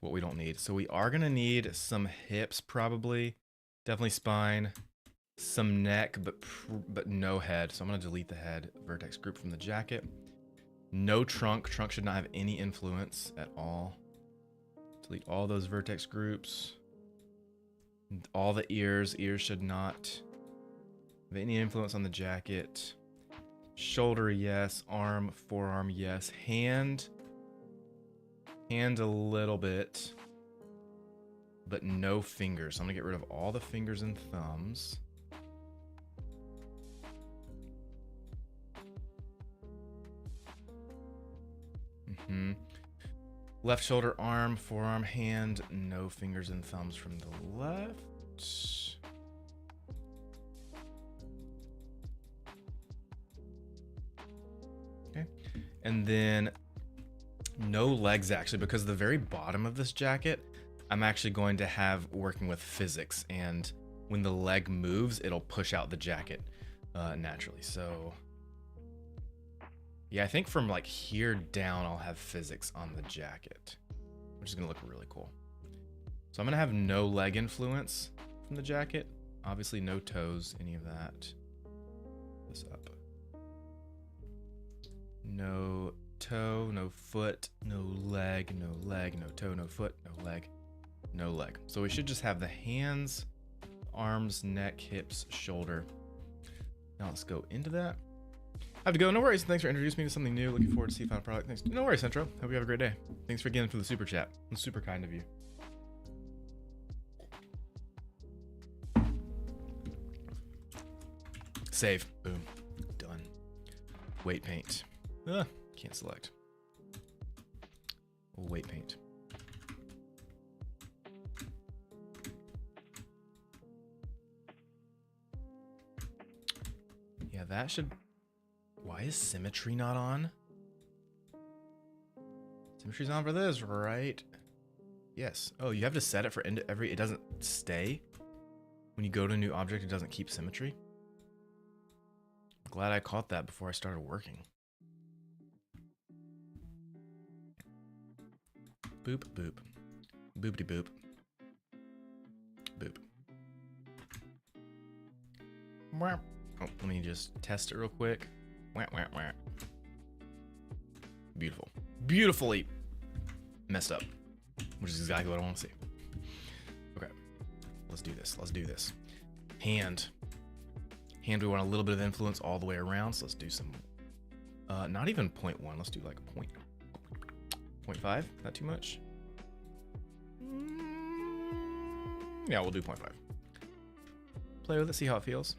What we don't need. So we are going to need some hips probably. Definitely spine. Some neck, but no head. So I'm going to delete the head vertex group from the jacket. No trunk. Trunk should not have any influence at all. Delete all those vertex groups. All the ears. Ears should not have any influence on the jacket. Shoulder, yes. Arm, forearm, yes. Hand a little bit, but no fingers. So I'm going to get rid of all the fingers and thumbs. Left shoulder, arm, forearm, hand, no fingers and thumbs from the left. Okay. And then no legs actually, because the very bottom of this jacket, I'm actually going to have working with physics, and when the leg moves, it'll push out the jacket naturally. So yeah, I think from like here down, I'll have physics on the jacket, which is gonna look really cool. So I'm gonna have no leg influence from the jacket. Obviously no toes, any of that. This up. No toe, no foot, no leg, no leg, no toe, no foot, no leg, no leg. So we should just have the hands, arms, neck, hips, shoulder. Now let's go into that. I have to go. No worries. Thanks for introducing me to something new. Looking forward to see final product. Thanks. No worries, Centro. Hope you have a great day. Thanks for again for the super chat. It's super kind of you. Save. Boom. Done. Weight paint. Can't select. Weight paint. Yeah, that should... Why is symmetry not on? Symmetry's on for this, right? Yes. Oh, you have to set it for every... It doesn't stay. When you go to a new object, it doesn't keep symmetry. Glad I caught that before I started working. Boop, boop. Boopity boop. Boop. Oh, let me just test it real quick. Wah, wah, wah. Beautiful. Beautifully messed up. Which is exactly what I want to see. Okay. Let's do this. Let's do this. Hand. Hand, we want a little bit of influence all the way around. So let's do some... not even 0.1. Let's do like 0.5. Not too much. Yeah, we'll do 0.5. Play with it, see how it feels.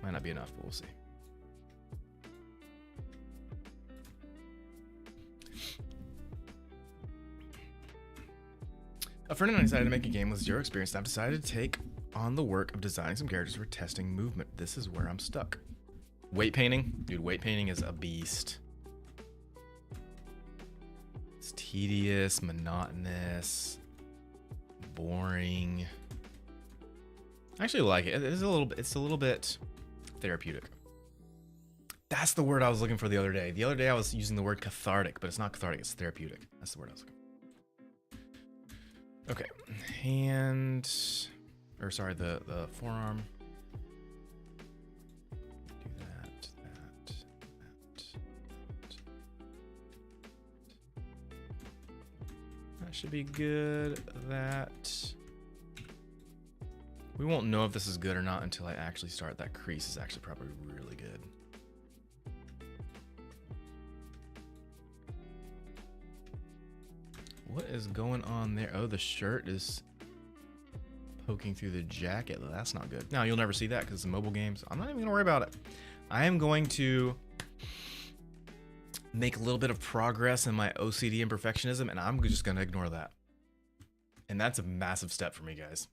Might not be enough, but we'll see. A friend and I decided to make a game with zero experience, and I've decided to take on the work of designing some characters for testing movement. This is where I'm stuck. Weight painting? Dude, weight painting is a beast. It's tedious, monotonous, boring. I actually like it. It's a little bit therapeutic. That's the word I was looking for the other day. The other day I was using the word cathartic, but it's not cathartic, it's therapeutic. That's the word I was looking for. Okay, hand, or sorry, the forearm. Do that. That should be good. That. We won't know if this is good or not until I actually start. That crease is actually probably really good. What is going on there? Oh, the shirt is poking through the jacket. That's not good. Now, you'll never see that because it's a mobile game, so I'm not even going to worry about it. I am going to make a little bit of progress in my OCD and perfectionism, and I'm just going to ignore that. And that's a massive step for me, guys,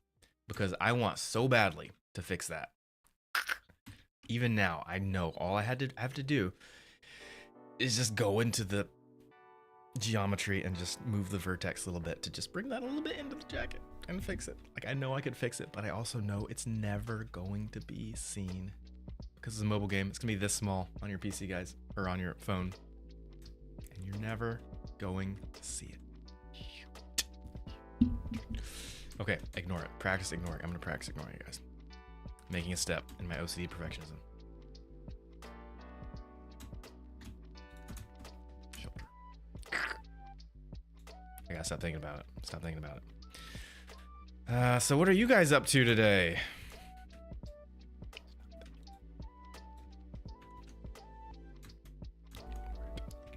because I want so badly to fix that. Even now, I know all I have to do is just go into the geometry and just move the vertex a little bit to just bring that a little bit into the jacket and fix it. Like, I know I could fix it, but I also know it's never going to be seen because it's a mobile game. It's gonna be this small on your PC, guys, or on your phone, and you're never going to see it. Okay, ignore it. Practice ignoring. I'm gonna practice ignoring it, guys. Making a step in my OCD perfectionism. I gotta stop thinking about it. Stop thinking about it. So what are you guys up to today?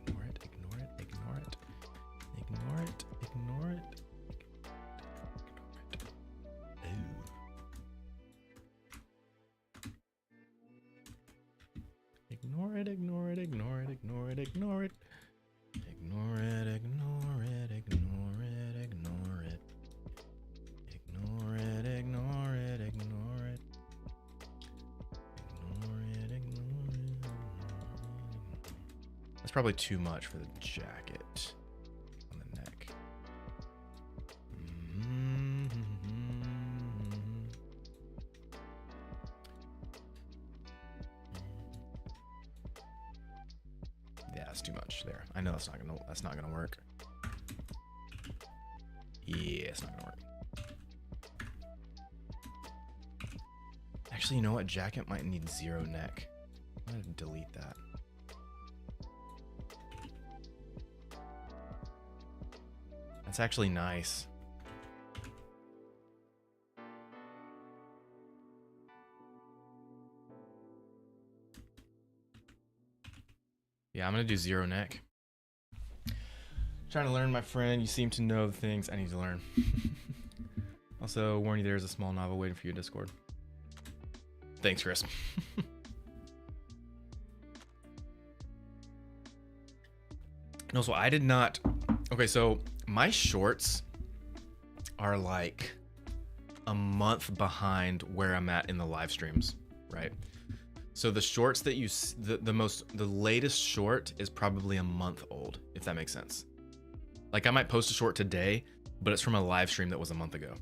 Ignore it, ignore it, ignore it. Ignore it, ignore it. Ignore it, ignore it, ignore it, ignore it, ignore it. Ignore it, ignore it, ignore it, ignore it. Ignore it, ignore it, ignore it. Ignore it, ignore it. That's probably too much for the jacket on the neck. Yeah, that's too much there. I know that's not gonna work. Yeah, it's not gonna work. Actually, you know what? Jacket might need 0 neck. I'm gonna delete that. That's actually nice. Yeah, I'm gonna do 0 neck. Trying to learn, my friend. You seem to know the things I need to learn. Also, warn you, there's a small novel waiting for you in Discord. Thanks, Chris. No, so I did not. Okay, so my shorts are like a month behind where I'm at in the live streams, right? So the shorts that you the latest short is probably a month old, if that makes sense. Like I might post a short today, but it's from a live stream that was a month ago.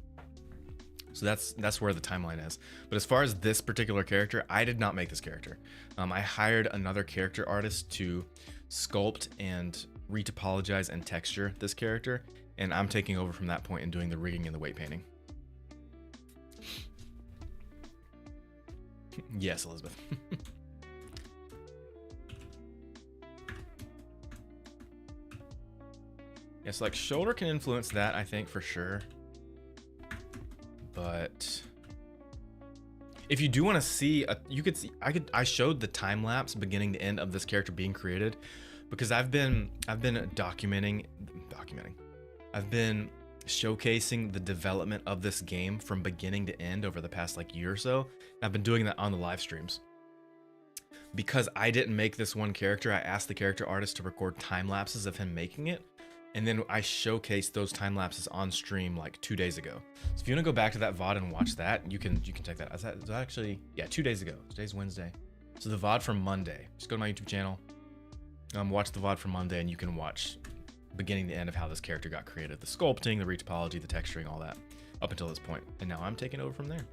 So that's where the timeline is. But as far as this particular character, I did not make this character. I hired another character artist to sculpt and retopologize and texture this character, and I'm taking over from that point and doing the rigging and the weight painting. Yes, Elizabeth. Yes, like shoulder can influence that, I think, for sure. But if you do want to see, you could see, I showed the time lapse beginning to end of this character being created, because I've been documenting. I've been showcasing the development of this game from beginning to end over the past like year or so. And I've been doing that on the live streams. Because I didn't make this one character, I asked the character artist to record time lapses of him making it. And then I showcased those time lapses on stream like 2 days ago. So if you want to go back to that VOD and watch that, you can check that. Is that actually, yeah, 2 days ago. Today's Wednesday. So the VOD from Monday. Just go to my YouTube channel. Watch the VOD from Monday, and you can watch beginning to end of how this character got created. The sculpting, the retopology, the texturing, all that up until this point. And now I'm taking over from there.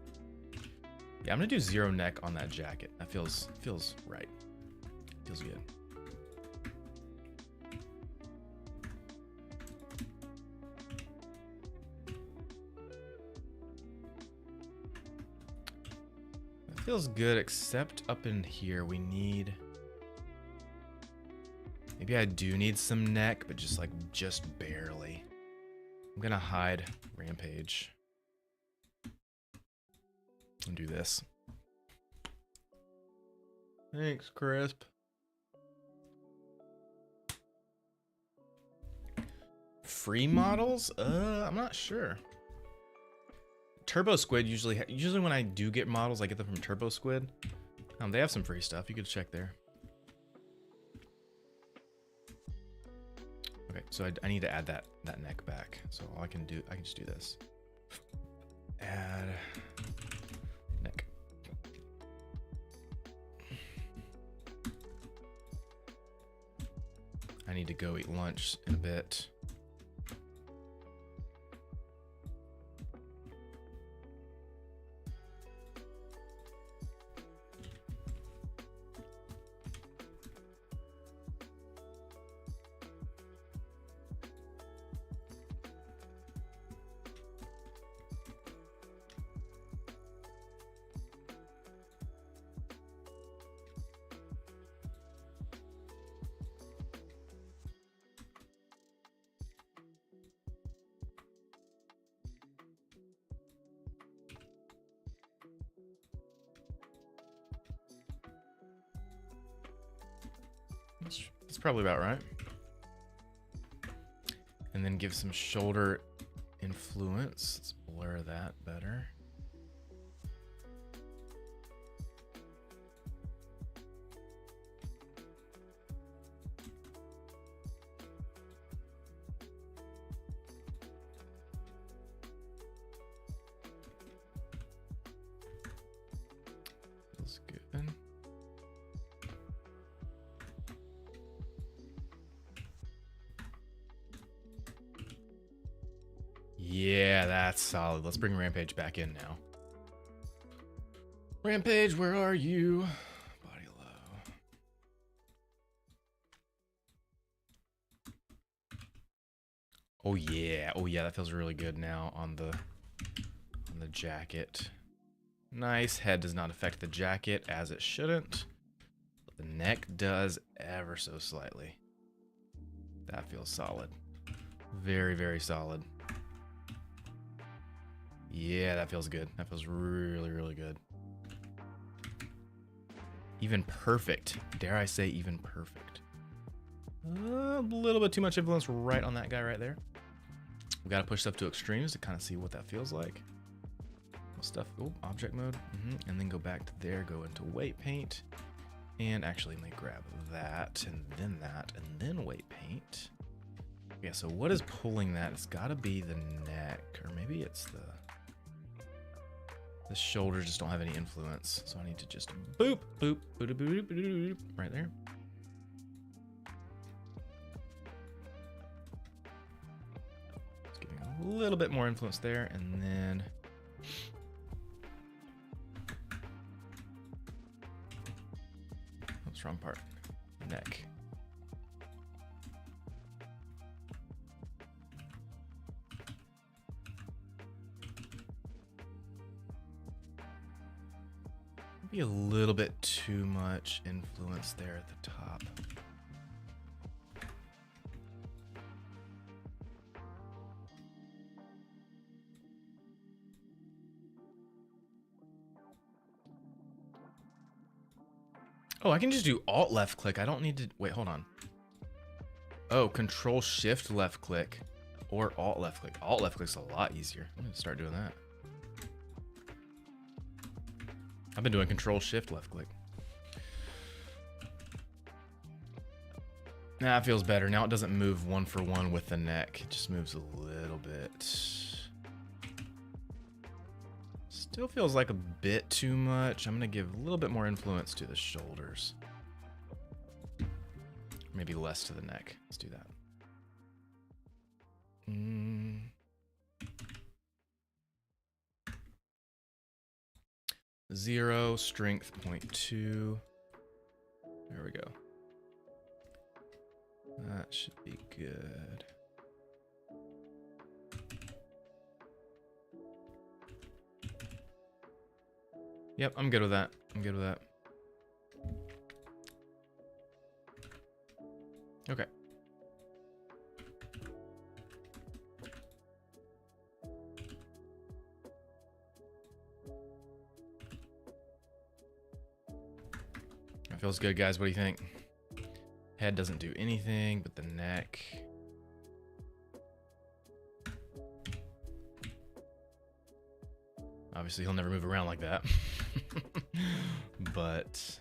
Yeah, I'm gonna do 0 neck on that jacket. That feels right. Feels good. It feels good, except up in here we need. Maybe I do need some neck, but just barely. I'm gonna hide Rampage and do this. Thanks, Crisp. Free models? I'm not sure. Turbo Squid usually when I do get models, I get them from Turbo Squid. They have some free stuff. You could check there. Okay, so I need to add that neck back. So all I can just do this. Add neck. I need to go eat lunch in a bit. That's probably about right. And then give some shoulder influence. Let's blur that better. Feels good. Yeah, that's solid. Let's bring Rampage back in now. Rampage, where are you? Body low. Oh yeah, that feels really good now on the jacket. Nice. Head does not affect the jacket as it shouldn't, but the neck does ever so slightly. That feels solid. Very, very solid. Yeah, that feels good. That feels really, really good. Even perfect. Dare I say even perfect. A little bit too much influence right on that guy right there. We got to push stuff to extremes to kind of see what that feels like. Stuff, oh, object mode. And then go back to there, go into weight paint. And actually, let me grab that, and then weight paint. Yeah, so what is pulling that? It's got to be the neck, or maybe it's the shoulders just don't have any influence. So I need to just boop, boop, boop, boop, boop, boop, boop, right there. Just giving a little bit more influence there, and then oops, wrong part. Neck. Be a little bit too much influence there at the top. Oh, I can just do Alt left click. I don't need to wait, hold on. Oh, Control Shift left click or Alt left click. Alt left click's a lot easier. I'm gonna start doing that. I've been doing Control Shift left click. Nah, it feels better. Now it doesn't move one for one with the neck. It just moves a little bit. Still feels like a bit too much. I'm gonna give a little bit more influence to the shoulders. Maybe less to the neck. Let's do that. 0, strength 0.2. There we go. That should be good. Yep, I'm good with that. I'm good with that. Okay. That feels good, guys. What do you think? Head doesn't do anything, but the neck. Obviously, he'll never move around like that. But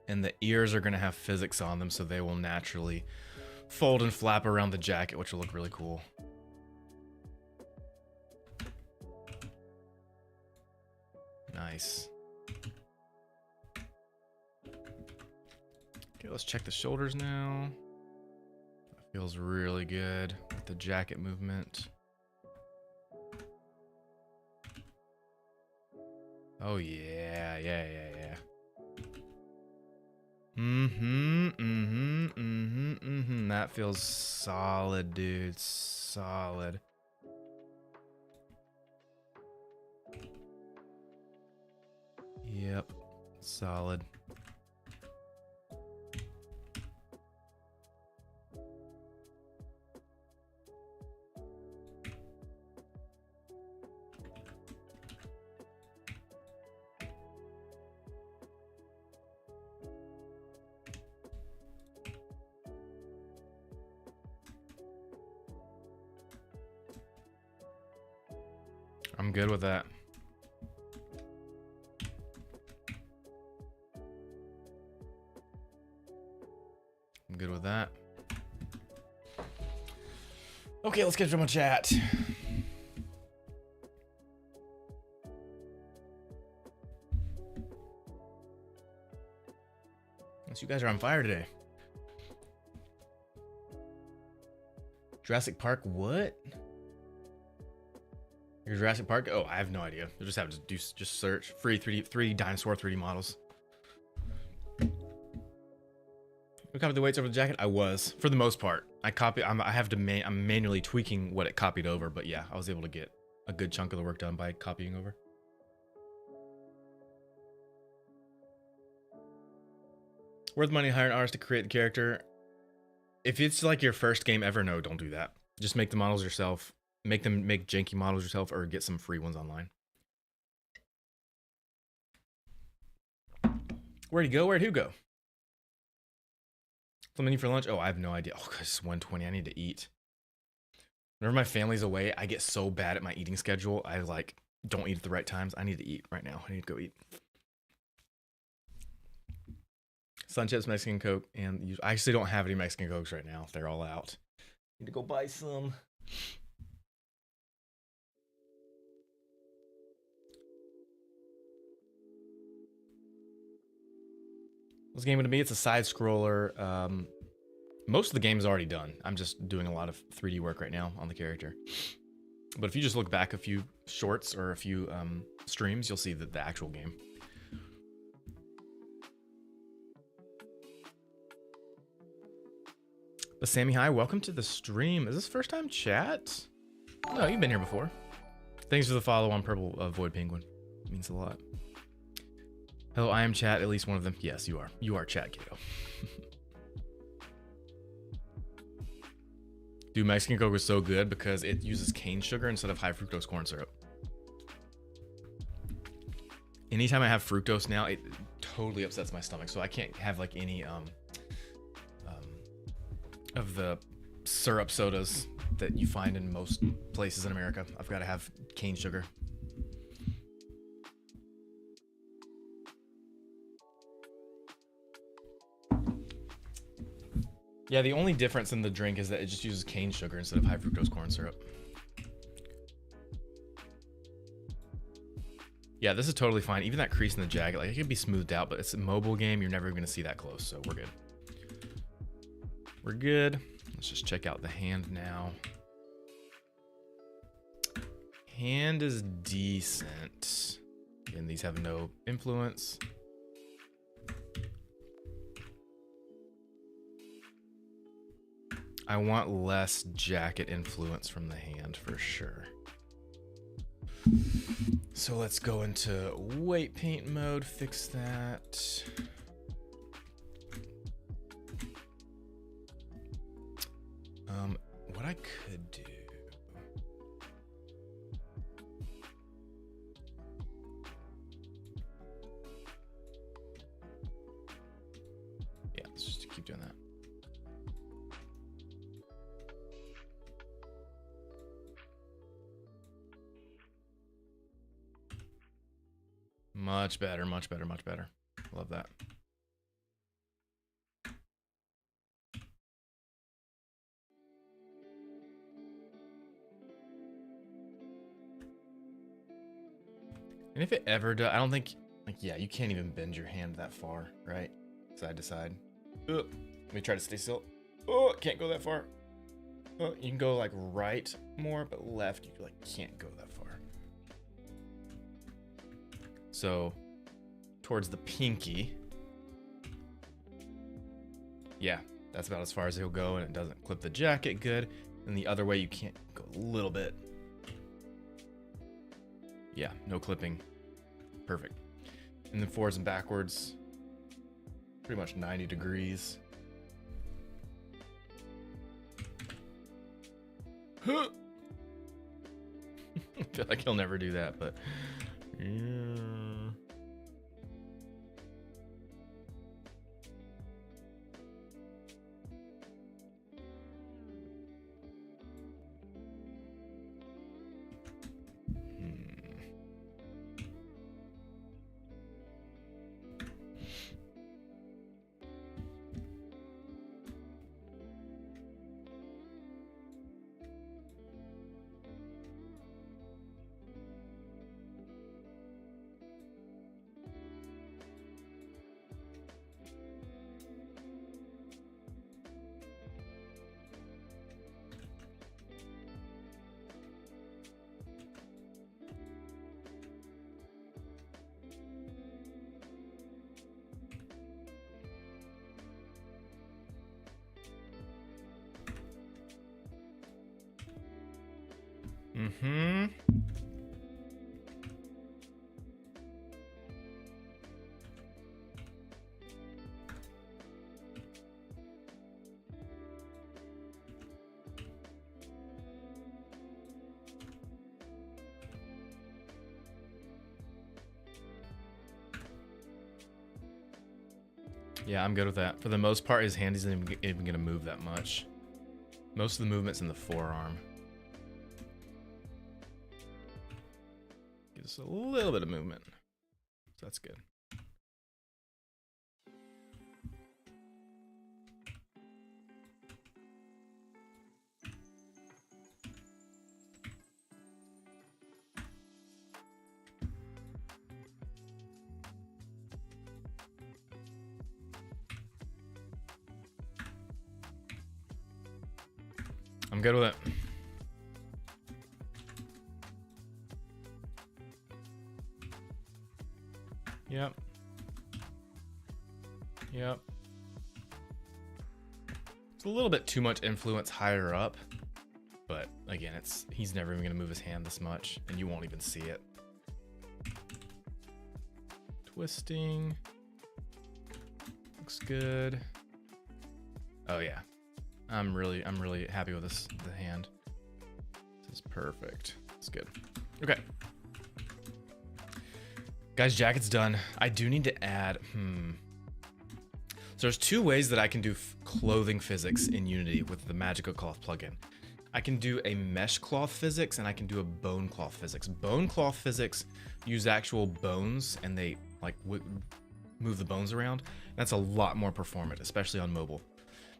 and the ears are going to have physics on them, so they will naturally fold and flap around the jacket, which will look really cool. Nice. Okay, let's check the shoulders now. That feels really good with the jacket movement. Oh yeah, yeah. That feels solid, dude. Solid. Yep, solid. I'm good with that. I'm good with that. Okay, let's get to my chat. You guys are on fire today. Jurassic Park, what? Your Jurassic Park? Oh, I have no idea. You'll just have to do just search free 3D dinosaur 3D models. We copied the weights over the jacket. I was, for the most part. I'm manually tweaking what it copied over, but yeah, I was able to get a good chunk of the work done by copying over. Worth money to hire an artist to create the character. If it's like your first game ever, no, don't do that. Just make the models yourself. Make janky models yourself, or get some free ones online. Where'd he go? Where'd who go? The menu for lunch? Oh, I have no idea. Oh, God, it's 1:20. I need to eat. Whenever my family's away, I get so bad at my eating schedule. I like don't eat at the right times. I need to eat right now. I need to go eat. Sun chips, Mexican Coke, and I actually don't have any Mexican Cokes right now. They're all out. Need to go buy some. This game to me, it's a side scroller. Most of the game is already done. I'm just doing a lot of 3D work right now on the character. But if you just look back a few shorts or a few streams, you'll see the actual game. But Sammy, hi, welcome to the stream. Is this first time chat? No, you've been here before. Thanks for the follow on Purple Void Penguin. It means a lot. Hello, I am chat, at least one of them. Yes, you are. You are chat, Kato. Dude, Mexican Coke is so good because it uses cane sugar instead of high fructose corn syrup. Anytime I have fructose now, it totally upsets my stomach. So I can't have like any of the syrup sodas that you find in most places in America. I've got to have cane sugar. Yeah, the only difference in the drink is that it just uses cane sugar instead of high fructose corn syrup. Yeah, this is totally fine. Even that crease in the jacket, like it can be smoothed out, but it's a mobile game. You're never going to see that close, so we're good. We're good. Let's just check out the hand now. Hand is decent. And these have no influence. I want less jacket influence from the hand for sure. So let's go into weight paint mode, fix that. What I could do. Yeah, let's just keep doing that. Much better, much better, much better. Love that. And if it ever does, I don't think, like, yeah, you can't even bend your hand that far, right? Side to side. Let me try to stay still. Oh, can't go that far. Oh, you can go like right more, but left, you like can't go that far. So, towards the pinky. Yeah, that's about as far as he'll go, and it doesn't clip the jacket good. And the other way, you can't go a little bit. Yeah, no clipping. Perfect. And then forwards and backwards, pretty much 90 degrees. I feel like he'll never do that, but yeah. Mm-hmm. Yeah, I'm good with that. For the most part, his hand isn't even going to move that much. Most of the movement's in the forearm. us a little bit of movement. So that's good. I'm good with it. Yep. Yep. It's a little bit too much influence higher up, but again, he's never even gonna move his hand this much, and you won't even see it. Twisting. Looks good. Oh yeah. I'm really happy with the hand. This is perfect. It's good. Okay. Guys, jacket's done. I do need to add, So there's two ways that I can do clothing physics in Unity with the Magical Cloth plugin. I can do a mesh cloth physics and I can do a bone cloth physics. Bone cloth physics use actual bones and they like move the bones around. That's a lot more performant, especially on mobile.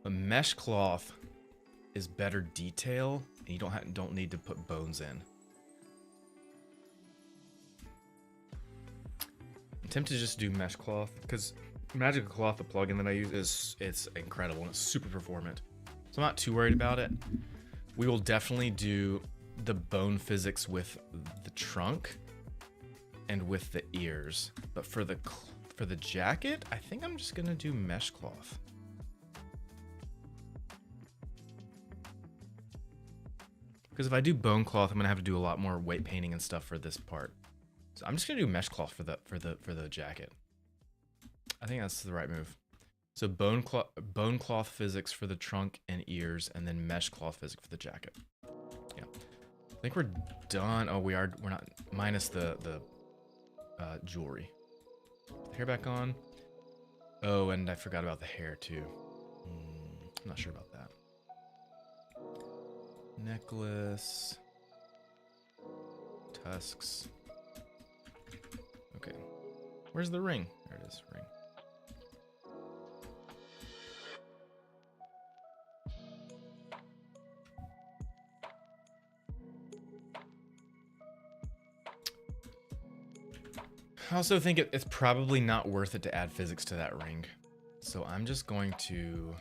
But mesh cloth is better detail, and you don't need to put bones in. I'm tempted to just do mesh cloth because Magical Cloth, the plugin that I use, it's incredible and it's super performant. So I'm not too worried about it. We will definitely do the bone physics with the trunk and with the ears, but for the jacket, I think I'm just gonna do mesh cloth. Because if I do bone cloth, I'm gonna have to do a lot more weight painting and stuff for this part. So I'm just gonna do mesh cloth for the jacket. I think that's the right move. So bone cloth physics for the trunk and ears, and then mesh cloth physics for the jacket. Yeah, I think we're done. Oh, we're not, minus the jewelry. Put the hair back on. Oh, and I forgot about the hair too. I'm not sure about that. Necklace, tusks. Okay, where's the ring? There it is, ring. I also think it's probably not worth it to add physics to that ring. So I'm just going to...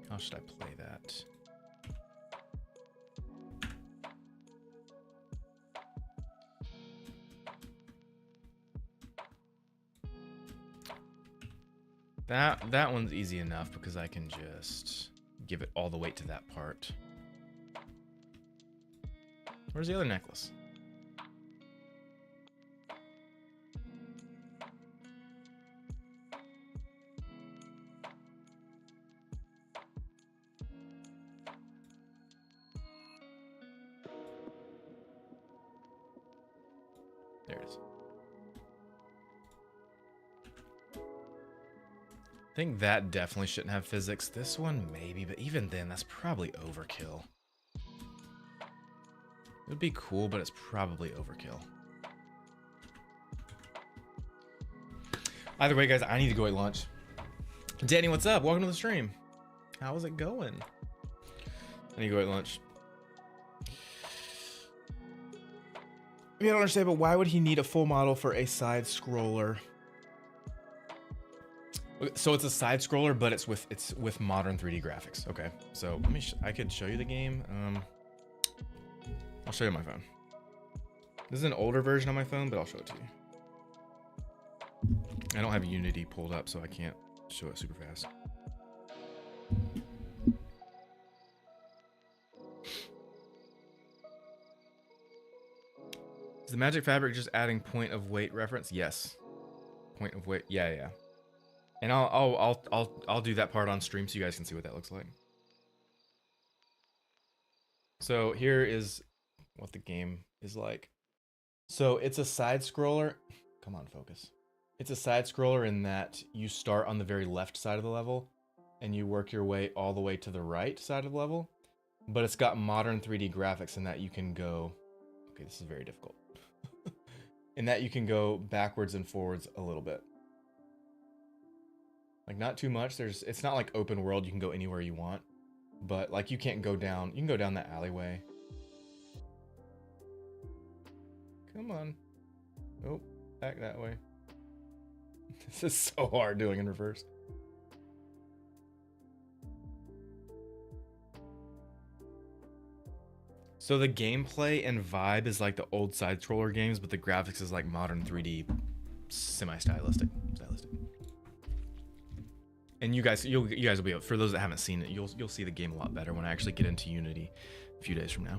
How should I play that? That one's easy enough because I can just give it all the weight to that part. Where's the other necklace? There it is. I think that definitely shouldn't have physics. This one maybe, but even then, that's probably overkill. It would be cool, but it's probably overkill. Either way, guys, I need to go eat lunch. Danny, what's up? Welcome to the stream. How's it going? I need to go eat lunch. I don't understand, but why would he need a full model for a side scroller? So it's a side scroller, but it's with modern 3D graphics. Okay, so let me. I could show you the game. I'll show you my phone. This is an older version on my phone, but I'll show it to you. I don't have Unity pulled up, so I can't show it super fast. Is the magic fabric just adding point of weight reference? Yes. Point of weight. Yeah. And I'll do that part on stream so you guys can see what that looks like. So here is what the game is like. So it's a side scroller. Come on, focus. It's a side scroller in that you start on the very left side of the level and you work your way all the way to the right side of the level, but it's got modern 3D graphics in that you can go, okay, this is very difficult, in that you can go backwards and forwards a little bit. Like not too much. It's not like open world, you can go anywhere you want, but like you can't go down, you can go down that alleyway. Come on. Oh, back that way. This is so hard doing in reverse. So the gameplay and vibe is like the old side-scroller games, but the graphics is like modern 3D, semi-stylistic. And you guys will be able, for those that haven't seen it, you'll see the game a lot better when I actually get into Unity a few days from now.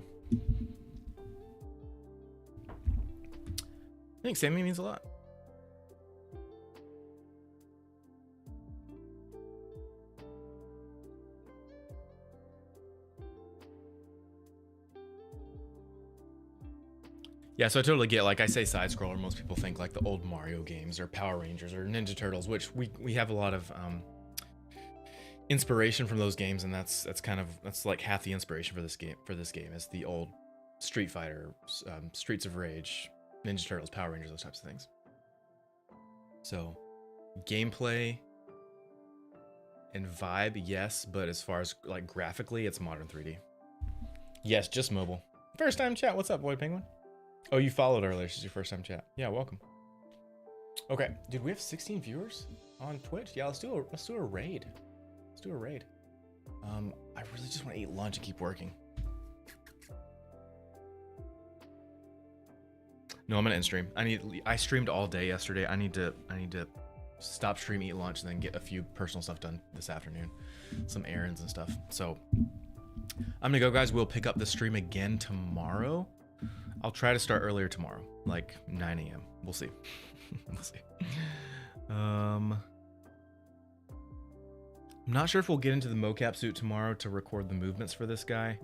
I think Sammy means a lot. Yeah, so I totally get, like I say side scroller, most people think like the old Mario games or Power Rangers or Ninja Turtles, which we have a lot of inspiration from those games, and that's like half the inspiration for this game is the old Street Fighter, Streets of Rage, Ninja Turtles, Power Rangers, those types of things. So gameplay and vibe, yes, but as far as like graphically, it's modern 3D. Yes, just mobile. First time chat. What's up, Boy Penguin? Oh, you followed earlier. This is your first time chat. Yeah, welcome. Okay, dude, we have 16 viewers on Twitch. Yeah, let's do a raid. Let's do a raid. I really just want to eat lunch and keep working. No, I'm gonna end stream. I streamed all day yesterday. I need to stop stream, eat lunch, and then get a few personal stuff done this afternoon. Some errands and stuff. So I'm gonna go, guys. We'll pick up the stream again tomorrow. I'll try to start earlier tomorrow, like 9 a.m. We'll see. We'll see. I'm not sure if we'll get into the mocap suit tomorrow to record the movements for this guy.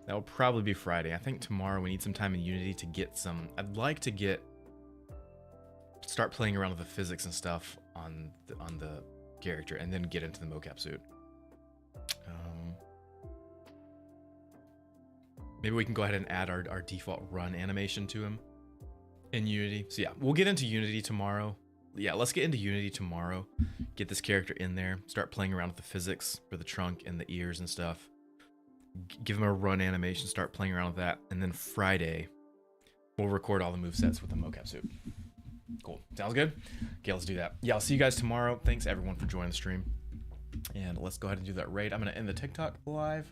That will probably be Friday. I think tomorrow we need some time in Unity to get some. I'd like to start playing around with the physics and stuff on the character, and then get into the mocap suit. Maybe we can go ahead and add our default run animation to him in Unity. So yeah, we'll get into Unity tomorrow. Yeah, let's get into Unity tomorrow. Get this character in there. Start playing around with the physics for the trunk and the ears and stuff. Give him a run animation. Start playing around with that. And then Friday, we'll record all the movesets with the mocap suit. Cool. Sounds good? Okay, let's do that. Yeah, I'll see you guys tomorrow. Thanks everyone for joining the stream. And let's go ahead and do that raid. I'm going to end the TikTok live.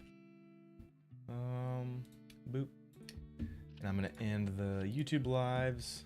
Boop. And I'm going to end the YouTube lives.